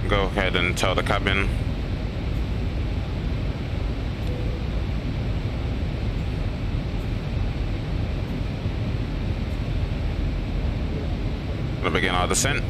Go ahead and tell the cabin. We'll begin our descent.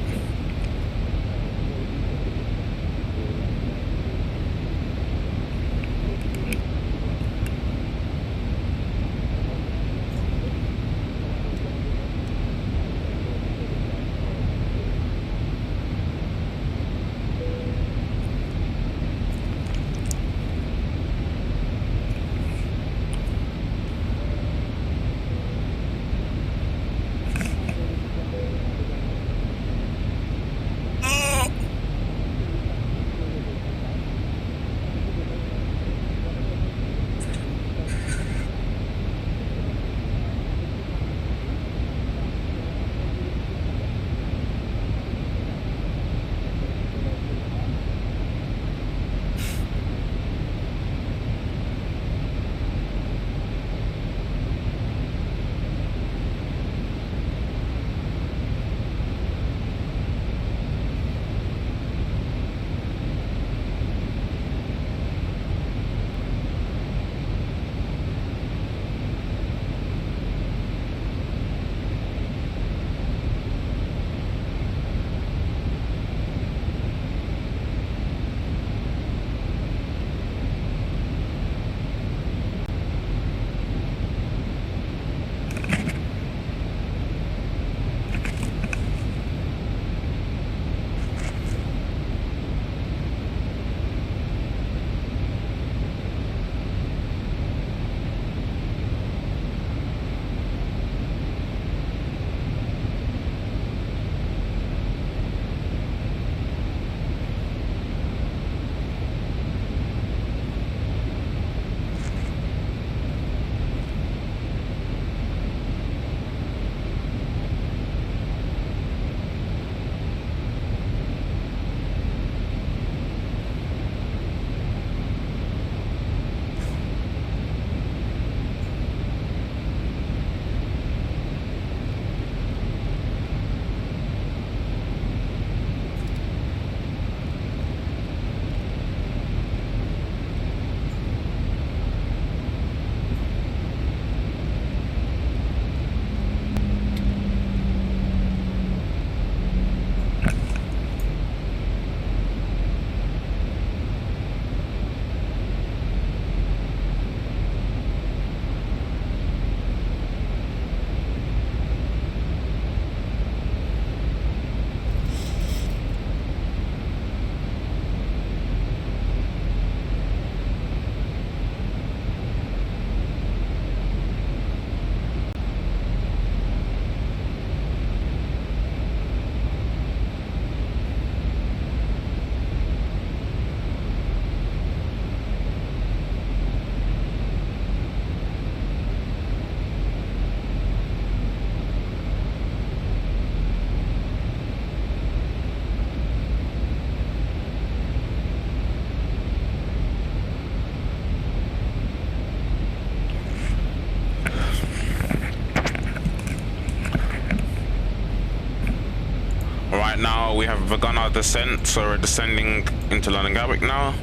Right now we have begun our descent, so we're descending into London Gatwick now.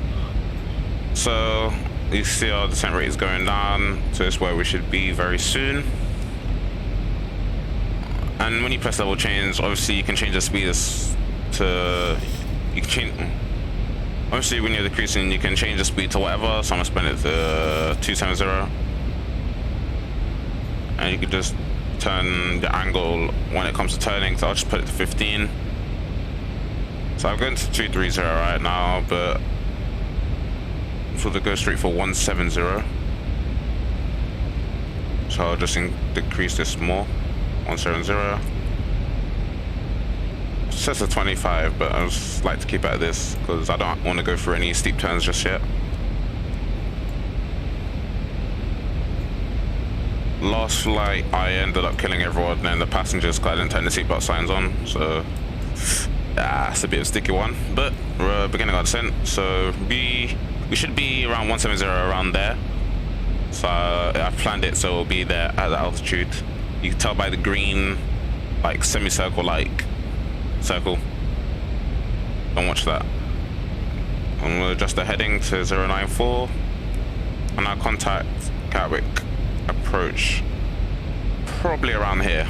So you see our descent rate is going down, so it's where we should be very soon. And when you press level change, obviously you can change the speed to, you can change, obviously when you're decreasing you can change the speed to whatever, so I'm gonna spend it to 270. And you can just turn the angle when it comes to turning, so I'll just put it to 15. So I'm going to 230 right now, but so to go straight for 170. So I'll just decrease this more. 170. It says a 25, but I just like to keep it at this because I don't want to go through any steep turns just yet. Last flight, I ended up killing everyone and the passengers because I didn't turn the seatbelt signs on, so it's a bit of a sticky one. But we're beginning our descent, so we should be around 170 around there. So I've planned it so it'll be there at the altitude. You can tell by the green, like semicircle, like circle. Don't watch that. I'm gonna adjust the heading to 094, and I'll contact Gatwick approach probably around here.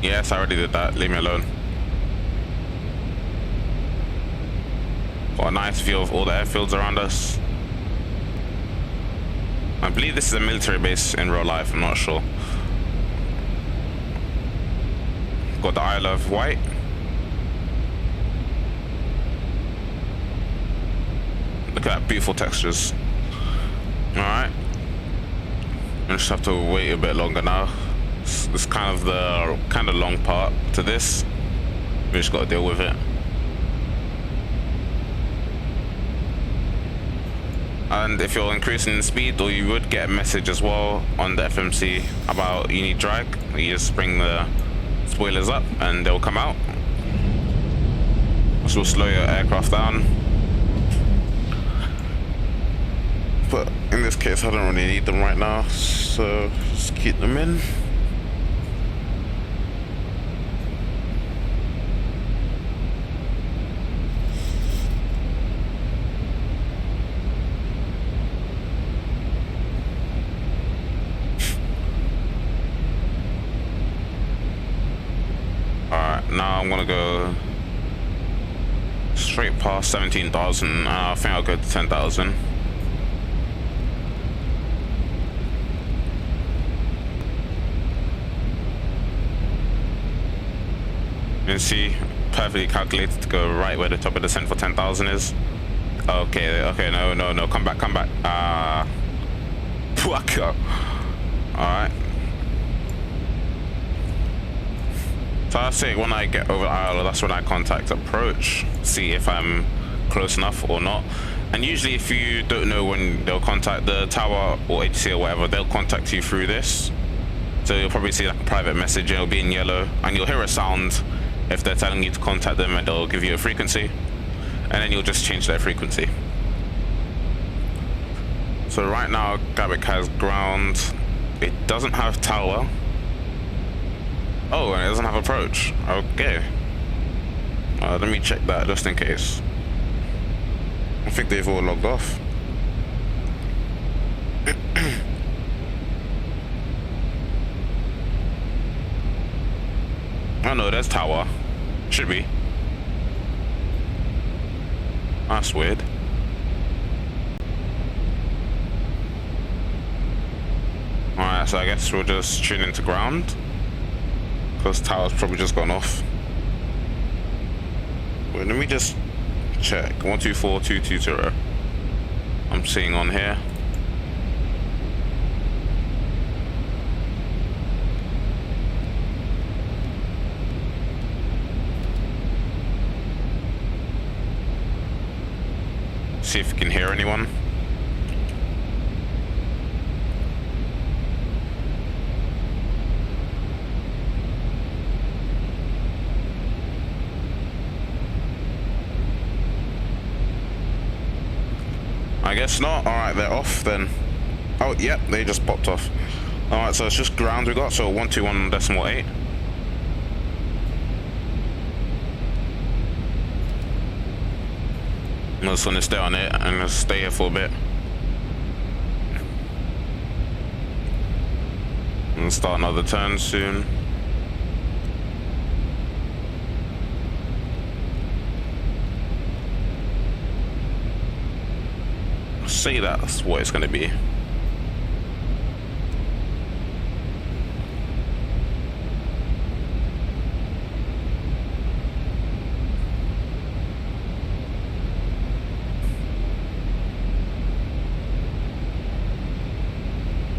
Yes, I already did that. Leave me alone. Got a nice view of all the airfields around us. I believe this is a military base in real life, I'm not sure. Got the Isle of Wight. Look at that beautiful textures. Alright. I just have to wait a bit longer now. It's kind of the long part to this. We just got to deal with it. And if you're increasing in speed, or you would get a message as well on the FMC about you need drag, you just bring the spoilers up and they'll come out. This will slow your aircraft down. But in this case, I don't really need them right now, so just keep them in. Now I'm gonna go straight past 17,000. I think I'll go to 10,000. You can see perfectly calculated to go right where the top of the descent for 10,000 is. Okay, no, come back. Alright. So I say when I get over the Isle, that's when I contact approach, see if I'm close enough or not. And usually if you don't know when they'll contact the tower or ATC or whatever, they'll contact you through this. So you'll probably see like a private message and it'll be in yellow, and you'll hear a sound if they're telling you to contact them, and they'll give you a frequency, and then you'll just change their frequency. So right now Gatwick has ground. It doesn't have tower. Oh, and it doesn't have approach. Okay. Let me check that just in case. I think they've all logged off. Oh no, there's tower. Should be. That's weird. Alright, so I guess we'll just tune into ground, because tower's probably just gone off. Wait, let me just check. 124220. I'm seeing on here. See if you can hear anyone. I guess not. Alright, they're off then. Oh, yep, they just popped off. Alright, so it's just ground we got, so 121.8. I'm just gonna stay on it and just stay here for a bit. And start another turn soon. See, that's what it's gonna be.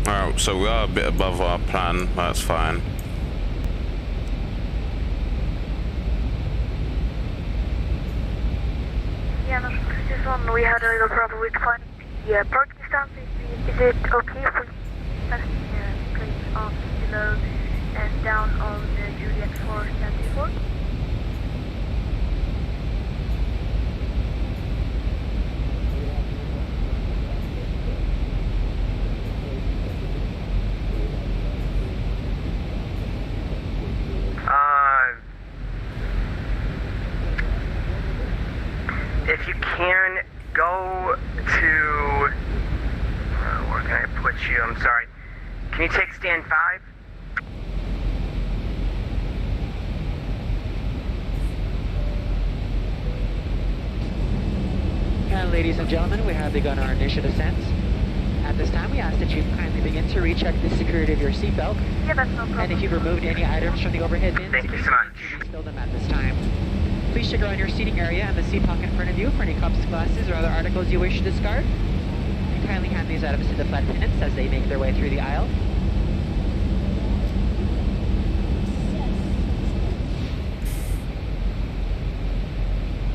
Alright, so we are a bit above our plan, that's fine. Yeah, no, this one we had a little problem with finding the parking stance. Is it okay for you to place on below and down on the Juliet 474? If you can, go to... where can I put you? I'm sorry. Can you take stand 5? And ladies and gentlemen, we have begun our initial descent. At this time, we ask that you kindly begin to recheck the security of your seatbelt. Yeah, that's no problem. And if you've removed any items from the overhead bins, Thank you so much. refill them at this time. Please check around your seating area and the seat pocket in front of you for any cups, glasses, or other articles you wish to discard. And kindly hand these items to the flight attendants as they make their way through the aisle.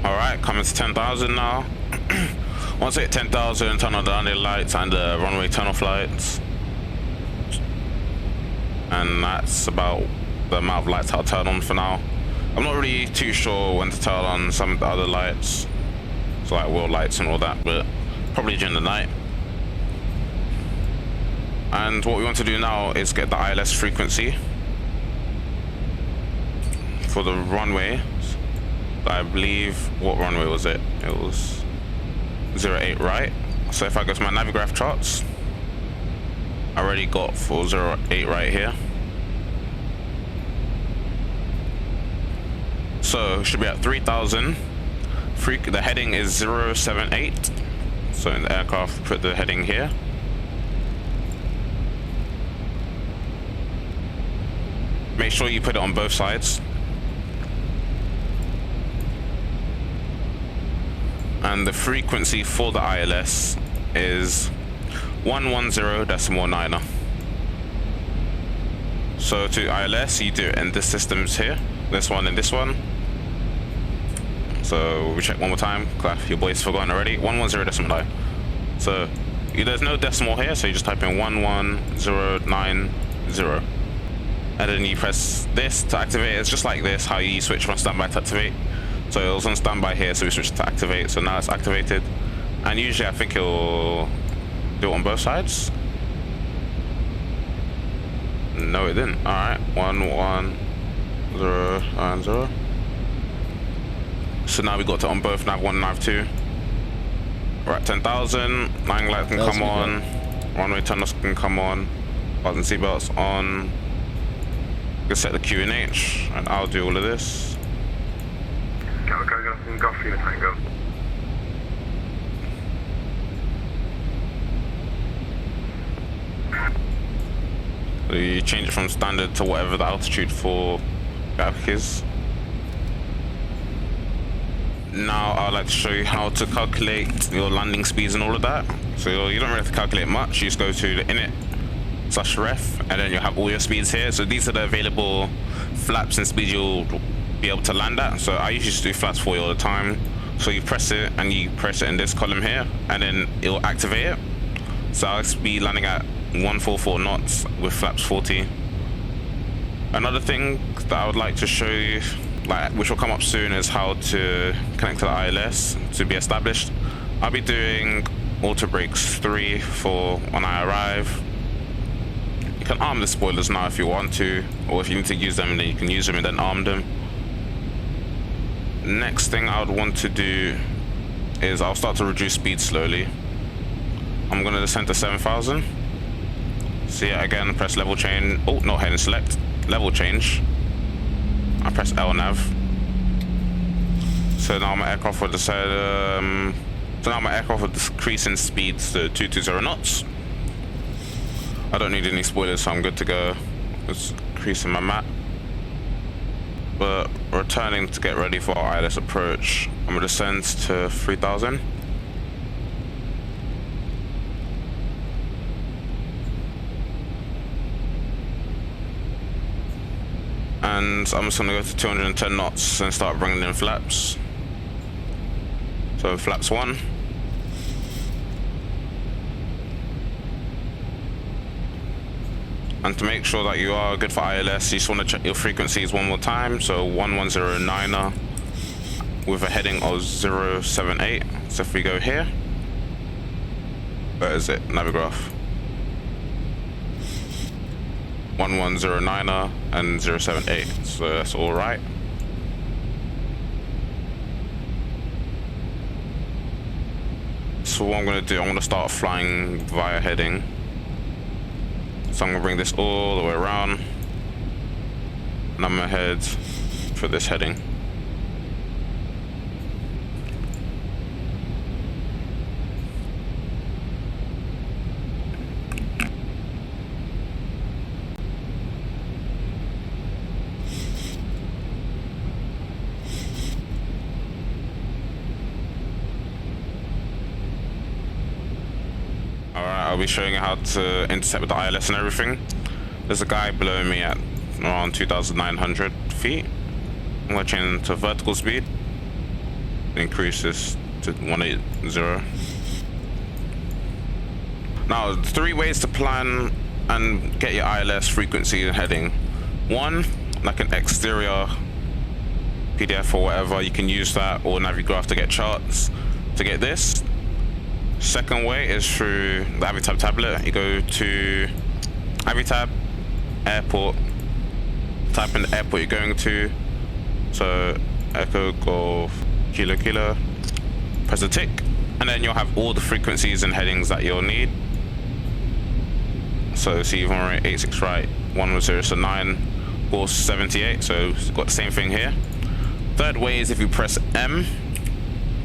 Alright, coming to 10,000 now. Once I hit 10,000, turn on the landing lights and the runway turn-off lights. And that's about the amount of lights I'll turn on for now. I'm not really too sure when to turn on some of the other lights, so like wheel lights and all that, but probably during the night. And what we want to do now is get the ILS frequency for the runway. I believe, what runway was it? It was 08, right? So if I go to my Navigraph charts, I already got for 08 right here. So it should be at 3,000. The heading is 078. So in the aircraft, put the heading here. Make sure you put it on both sides. And the frequency for the ILS is 110.9. So to ILS, you do it in this systems here. This one and this one. So we check one more time. Glad your boy's forgotten already. 110.9. So there's no decimal here, so you just type in 11090. And then you press this to activate. It's just like this, how you switch from standby to activate. So it was on standby here, so we switched to activate. So now it's activated. And usually I think it'll do it on both sides. No, it didn't. Alright, 11090. So now we got it on both nav 1 and nav 2. We're at 10,000. Landing lights can come on. Runway tunnels can come on. Button seatbelts on. You can set the QNH, and I'll do all of this. Go for your tango. So you change it from standard to whatever the altitude for Gatwick is. Now I'd like to show you how to calculate your landing speeds and all of that. So you don't really have to calculate much. You just go to the init/ref, and then you'll have all your speeds here. So these are the available flaps and speeds you'll be able to land at. So I usually just do flaps for you all the time. So you press it and you press it in this column here, and then it will activate it. So I'll be landing at 144 knots with flaps 40. Another thing that I would like to show you, which will come up soon, is how to connect to the ILS to be established. I'll be doing auto brakes 3 for when I arrive. You can arm the spoilers now if you want to, or if you need to use them, then you can use them and then arm them. Next thing I would want to do is I'll start to reduce speed slowly. I'm going to descend to 7,000. See it again, press level change. Oh, not heading select. Level change. I press L nav. So now my aircraft will decide. So now my aircraft will decrease in speed to 220 knots. I don't need any spoilers, so I'm good to go. It's increasing my map. But returning to get ready for our ILS approach, I'm gonna descend to 3,000. And I'm just gonna go to 210 knots and start bringing in flaps. So flaps 1. And to make sure that you are good for ILS, you just want to check your frequencies one more time. So 1109er with a heading of 078. So if we go here, where is it? Navigraph. 1109er and 078. So that's all right. So what I'm going to do, I'm going to start flying via heading. So I'm going to bring this all the way around, and I'm going to head for this heading. I'll be showing you how to intercept with the ILS and everything. There's a guy below me at around 2,900 feet. I'm going to change to vertical speed. Increase this to 180. Now, 3 ways to plan and get your ILS frequency and heading. 1, like an exterior PDF or whatever, you can use that, or Navigraph to get charts to get this. Second way is through the Avitab tablet. You go to Avitab, airport, type in the airport you're going to. So Echo Golf Kilo Kilo, press a tick, and then you'll have all the frequencies and headings that you'll need. So see 186 right, 110 course 78, so it's got the same thing here. Third way is if you press M,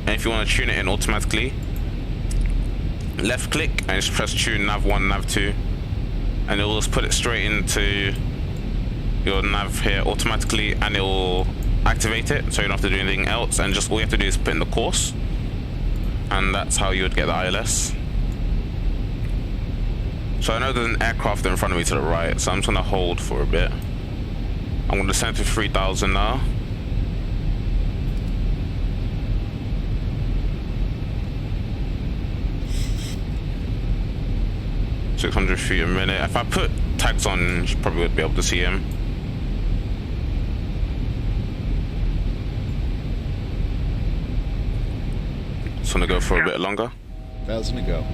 and if you want to tune it in automatically, left click and just press tune nav 1, nav 2, and it will just put it straight into your nav here automatically, and it will activate it, so you don't have to do anything else, and just all you have to do is put in the course, and that's how you would get the ILS. So I know there's an aircraft in front of me to the right, so I'm just gonna hold for a bit. I'm gonna descend to 3,000 now. $600 feet a minute. If I put tags on, you probably would be able to see him. Just gonna go for a bit longer. 1,000 to go.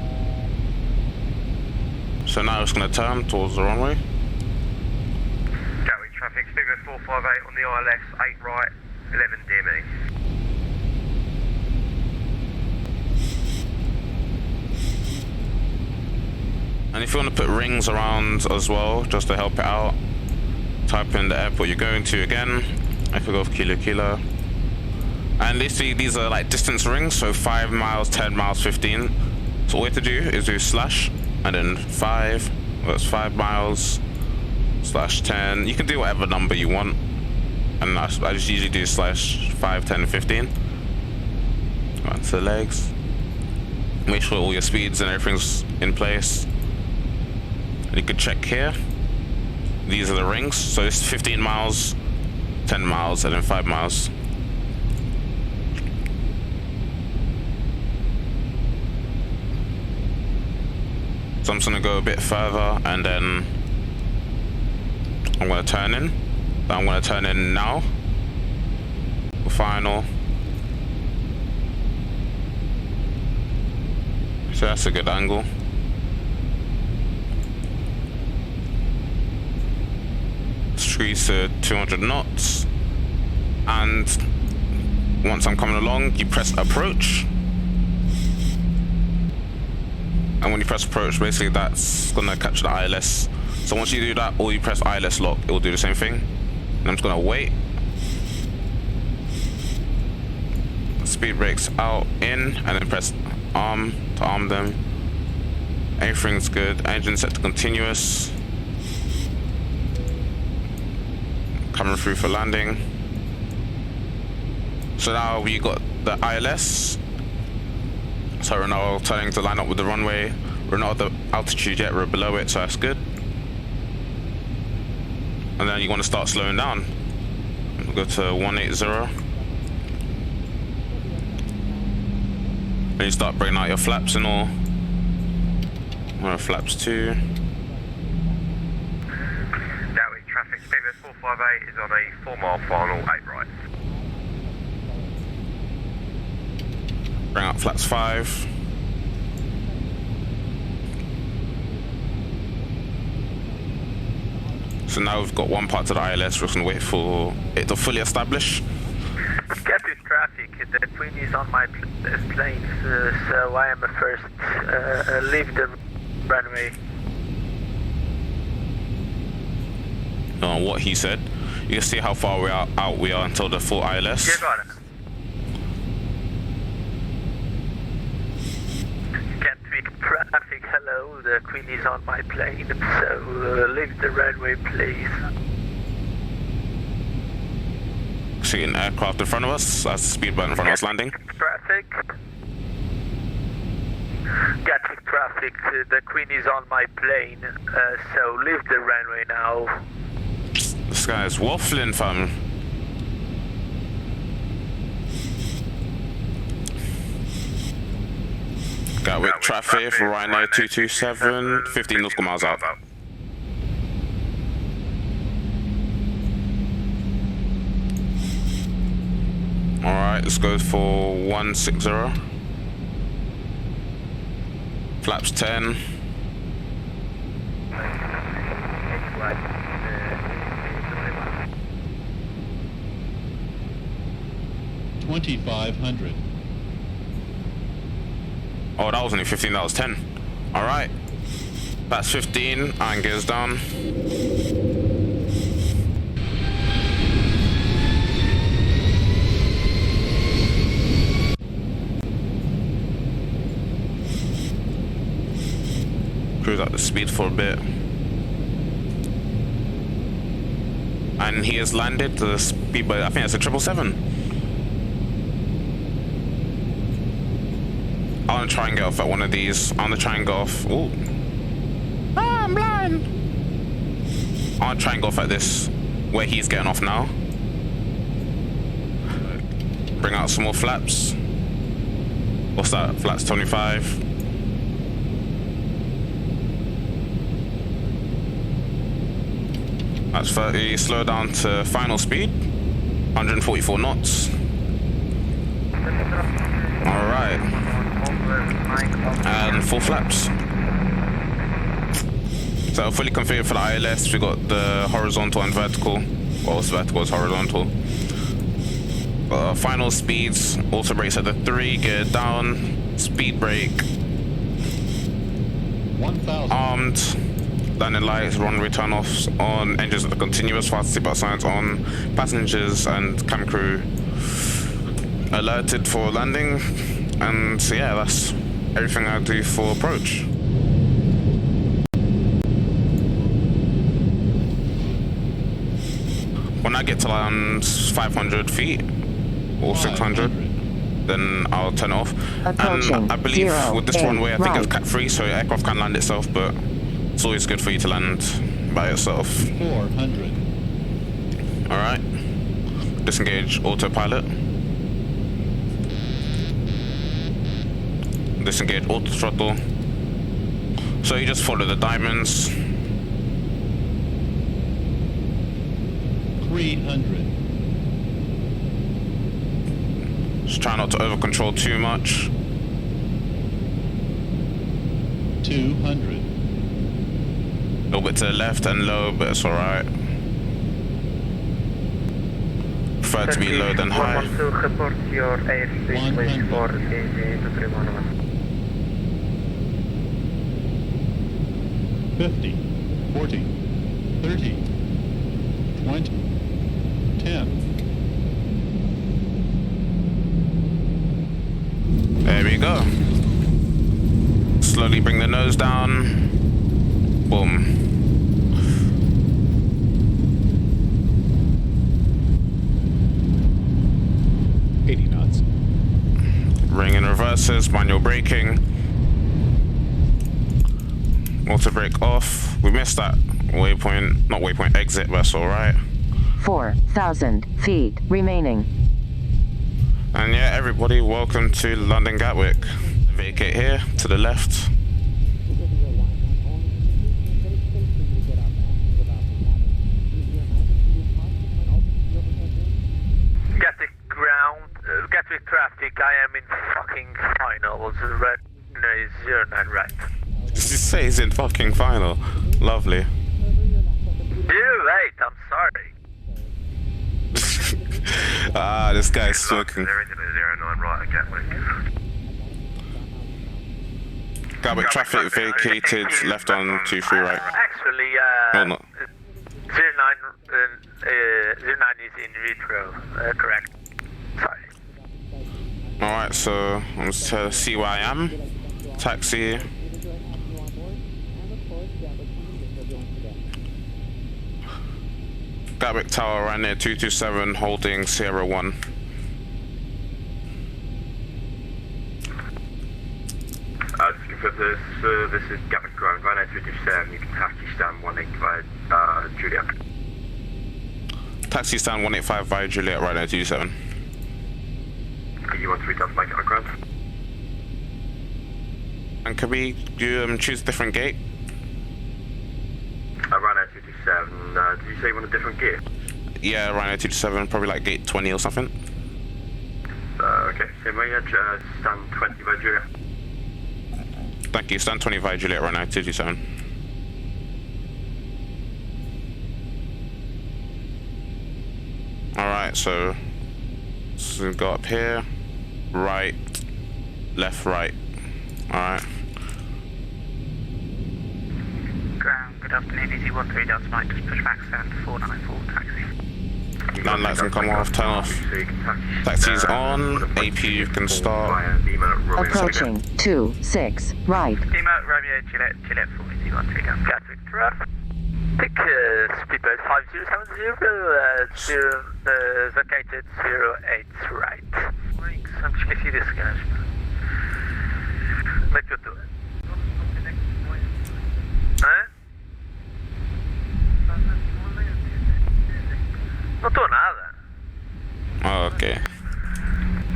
So now it's gonna turn towards the runway. Gatwick traffic, Speedbird 458 on the ILS, 8 right, 11 DME. And if you want to put rings around as well, just to help it out, type in the airport you're going to again. I could go for Kilo Kilo. And these are like distance rings, so 5 miles, 10 miles, 15. So all you have to do is do slash, and then 5, that's 5 miles, slash 10. You can do whatever number you want. And I just usually do slash 5, 10, 15. Right to the legs. Make sure all your speeds and everything's in place. You could check here. These are the rings. So it's 15 miles, 10 miles, and then 5 miles. So I'm just gonna go a bit further, and then I'm gonna turn in. I'm gonna turn in now. Final. So that's a good angle. Squeeze to 200 knots. And once I'm coming along, you press approach. And when you press approach, basically that's gonna catch the ILS. So once you do that, or you press ILS lock, it will do the same thing. And I'm just gonna wait. Speed brakes out, in, and then press arm to arm them. Everything's good. Engine set to continuous. Coming through for landing. So now we got the ILS. So we're now turning to line up with the runway. We're not at the altitude yet, we're below it, so that's good. And then you want to start slowing down. We'll go to 180. Then you start bringing out your flaps and all. Flaps 2. Gatwick traffic, Speedbird 458 is on a 4-mile final, 8 right. Bring out flaps 5. So now we've got one part to the ILS, we're just gonna wait for it to fully establish. Gatwick traffic, the Queen is on my plane, so I am first, leave the runway. On what he said, you can see how far out we are until the full ILS. You got it. Gatwick traffic, hello, the Queen is on my plane, so leave the runway, please. See an aircraft in front of us, that's the speedboat in front of us landing. Traffic. Gatwick traffic, the Queen is on my plane, so leave the runway now. This guy is waffling, fam. Gatwick traffic for right now 227, 15 nautical miles out. Alright, let's go for 160. Flaps 10. $2,500. Oh, that was only 15, that was 10. Alright. That's 15, iron gears down. Cruise up the speed for a bit. And he has landed the speedboat, I think it's a 777. I'm gonna try and get off at one of these. I'm gonna try and go off. Ooh. Ah, I'm blind. I'm gonna try and go off at this, where he's getting off now. Bring out some more flaps. What's that? Flaps 25. That's 30. Slow down to final speed. 144 knots. Alright. And 4 flaps. So fully configured for the ILS. We got the horizontal and vertical. Well, it's vertical, it's horizontal. Final speeds. Auto brakes at the 3. Gear down. Speed brake. 1,000. Armed. Landing lights, runway turn-offs on, engines at the continuous, fast seatbelt signs on, passengers and cam crew alerted for landing, and yeah, that's everything I do for approach. When I get to around 500 feet or 600, then I'll turn it off. And I believe with this runway, I think it's Cat 3, so aircraft can land itself, but it's always good for you to land by yourself. 400. Alright. Disengage autopilot. Disengage auto throttle. So you just follow the diamonds. 300. Just try not to over control too much. 200. A little bit to the left and low, but it's alright. prefer to be low than high. 112, report your airspace please for AZ2311. 50, 40, 30, 20, 10. There we go. Slowly bring the nose down. Boom. Ring in reverses, manual braking. Auto brake off. We missed that waypoint, not waypoint, exit, but that's alright. 4,000 feet remaining. And yeah, everybody, welcome to London Gatwick. Vacate here, to the left. Gatwick traffic, I am in fucking finals. Red is 09 right. You say he's in fucking final. Lovely. 08, I'm sorry. This guy's smoking. 09 right at Gatwick. Gatwick traffic vacated, left on 23 right. Actually, Oh, no. 09 is in retro, correct. Sorry. Alright, so I'm just to see where I am. Taxi. Gatwick Tower right near 227, holding Sierra 1. Just confirm this, this is Gatwick Ground, right near 227, you can taxi stand 185 Juliet. Taxi stand 185 via Juliet right near 227. You want 3 Delta Mike on ground? And can we choose a different gate? Right now 227, did you say you want a different gear? Yeah, right near 227, probably like gate 20 or something. Okay, same way, stand 20 by Juliet. Thank you, stand 20 via Juliet right now 227. Alright, so go up here. Right, left, right. Alright. Ground, good afternoon, EZ13 Delta Mike, just push back stand 494 taxi. Land lights can come off, turn off. Taxi's on, AP you can start. Approaching 26 right. Lima, Romeo, Juliet, Juliet 4, EZ13 down, Gatwick traffic. Pick speedboat 5070, vacated 08 right. Vamos esquecer desse gajo. Como é que eu estou? Hã? Não estou nada. Oh, okay.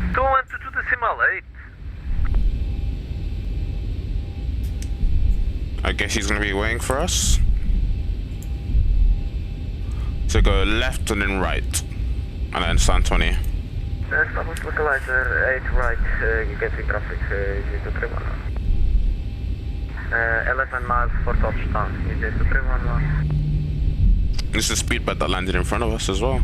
Estou antes tudo acima a leite. I guess he's gonna be waiting for us. So go left and then right. And then stand 20. Estamos localizer 8 right, Gatwick traffic, EZ2311. 11 miles for touchdown, EZ2311. This is a speedboat that landed in front of us as well.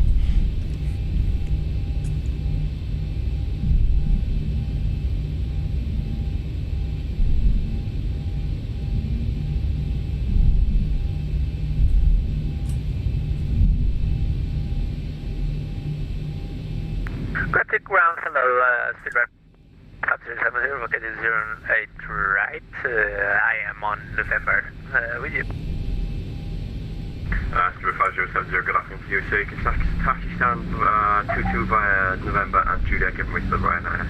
Gatwick ground, hello, Simbrief. 5070, located 08 right. I am on November with you. Simbrief 5070, good afternoon to you. So you can taxi stand 22 via November and Juliet, giving way to the right now.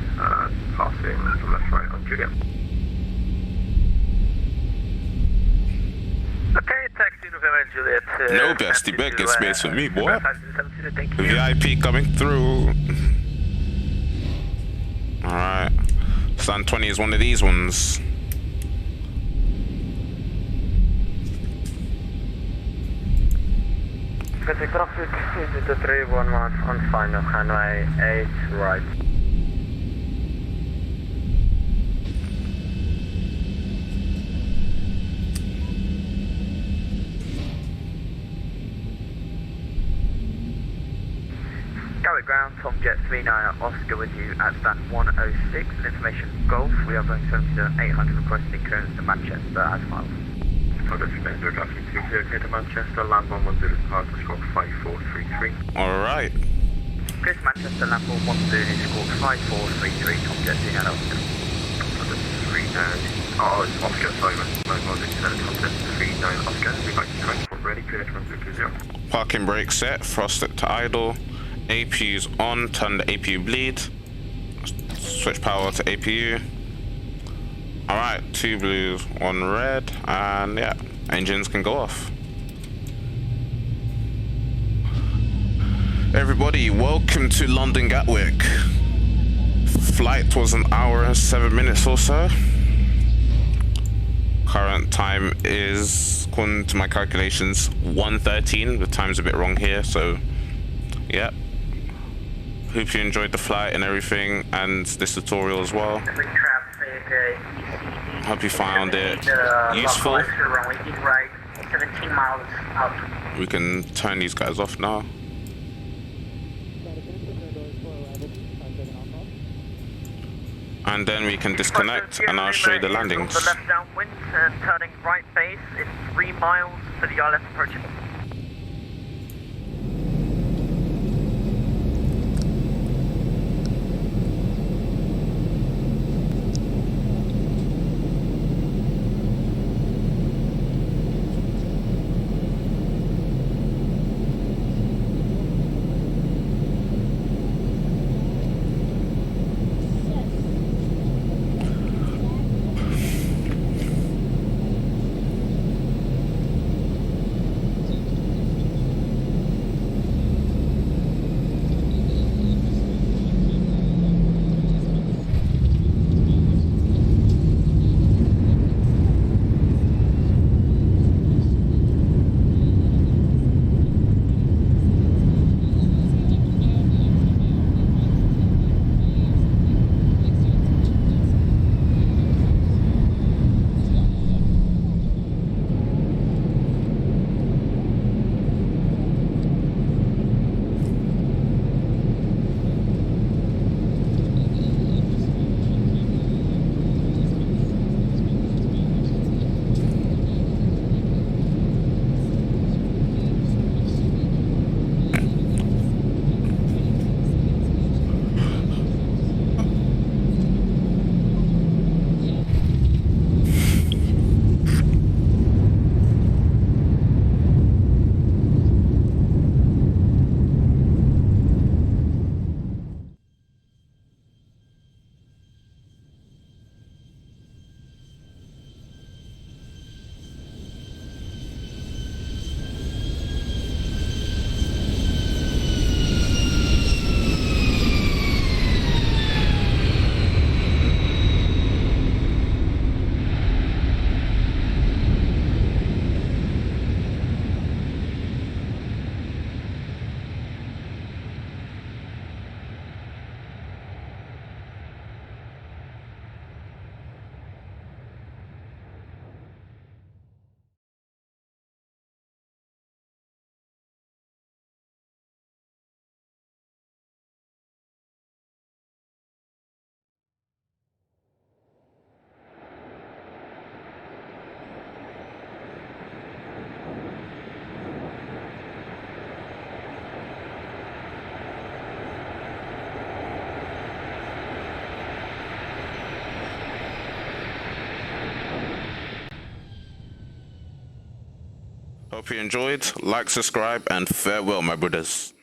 Passing from left right on Juliet. Okay, taxi November and Juliet. No bestie, beg get space for me, boy. 5070, thank you. VIP coming through. Alright. Stand 20 is one of these ones. Gatwick traffic, EZ2311 on final, Runway 8 right. Gatwick ground, Tom Jet 39 Oscar with you at stand 106. Information Golf, we are going 70800 requesting clearance to Manchester as filed. Target Commander, traffic 200 to Manchester, land 110 departure, stroke 5433. Alright. Chris Manchester, land 110, stroke 5433, Tom Jet 39 Oscar. Target 39, oh, it's Oscar, sorry, my apologies, Tom Jet 39 Oscar, we back to transport ready, clear 1220. Parking brake set, thrust it to idle. APU's on, turn the APU bleed. Switch power to APU. Alright, 2 blues, 1 red, and yeah, engines can go off. Everybody, welcome to London Gatwick. Flight was 1 hour and 7 minutes or so. Current time is, according to my calculations, 1:13. The time's a bit wrong here, so yeah. Hope you enjoyed the flight and everything, and this tutorial as well. Hope you found it useful. We can turn these guys off now. And then we can disconnect, and I'll show you the landings. The left downwind and turning right base in 3 miles for the ILS approaching. Hope you enjoyed. Like, subscribe, and farewell, my brothers.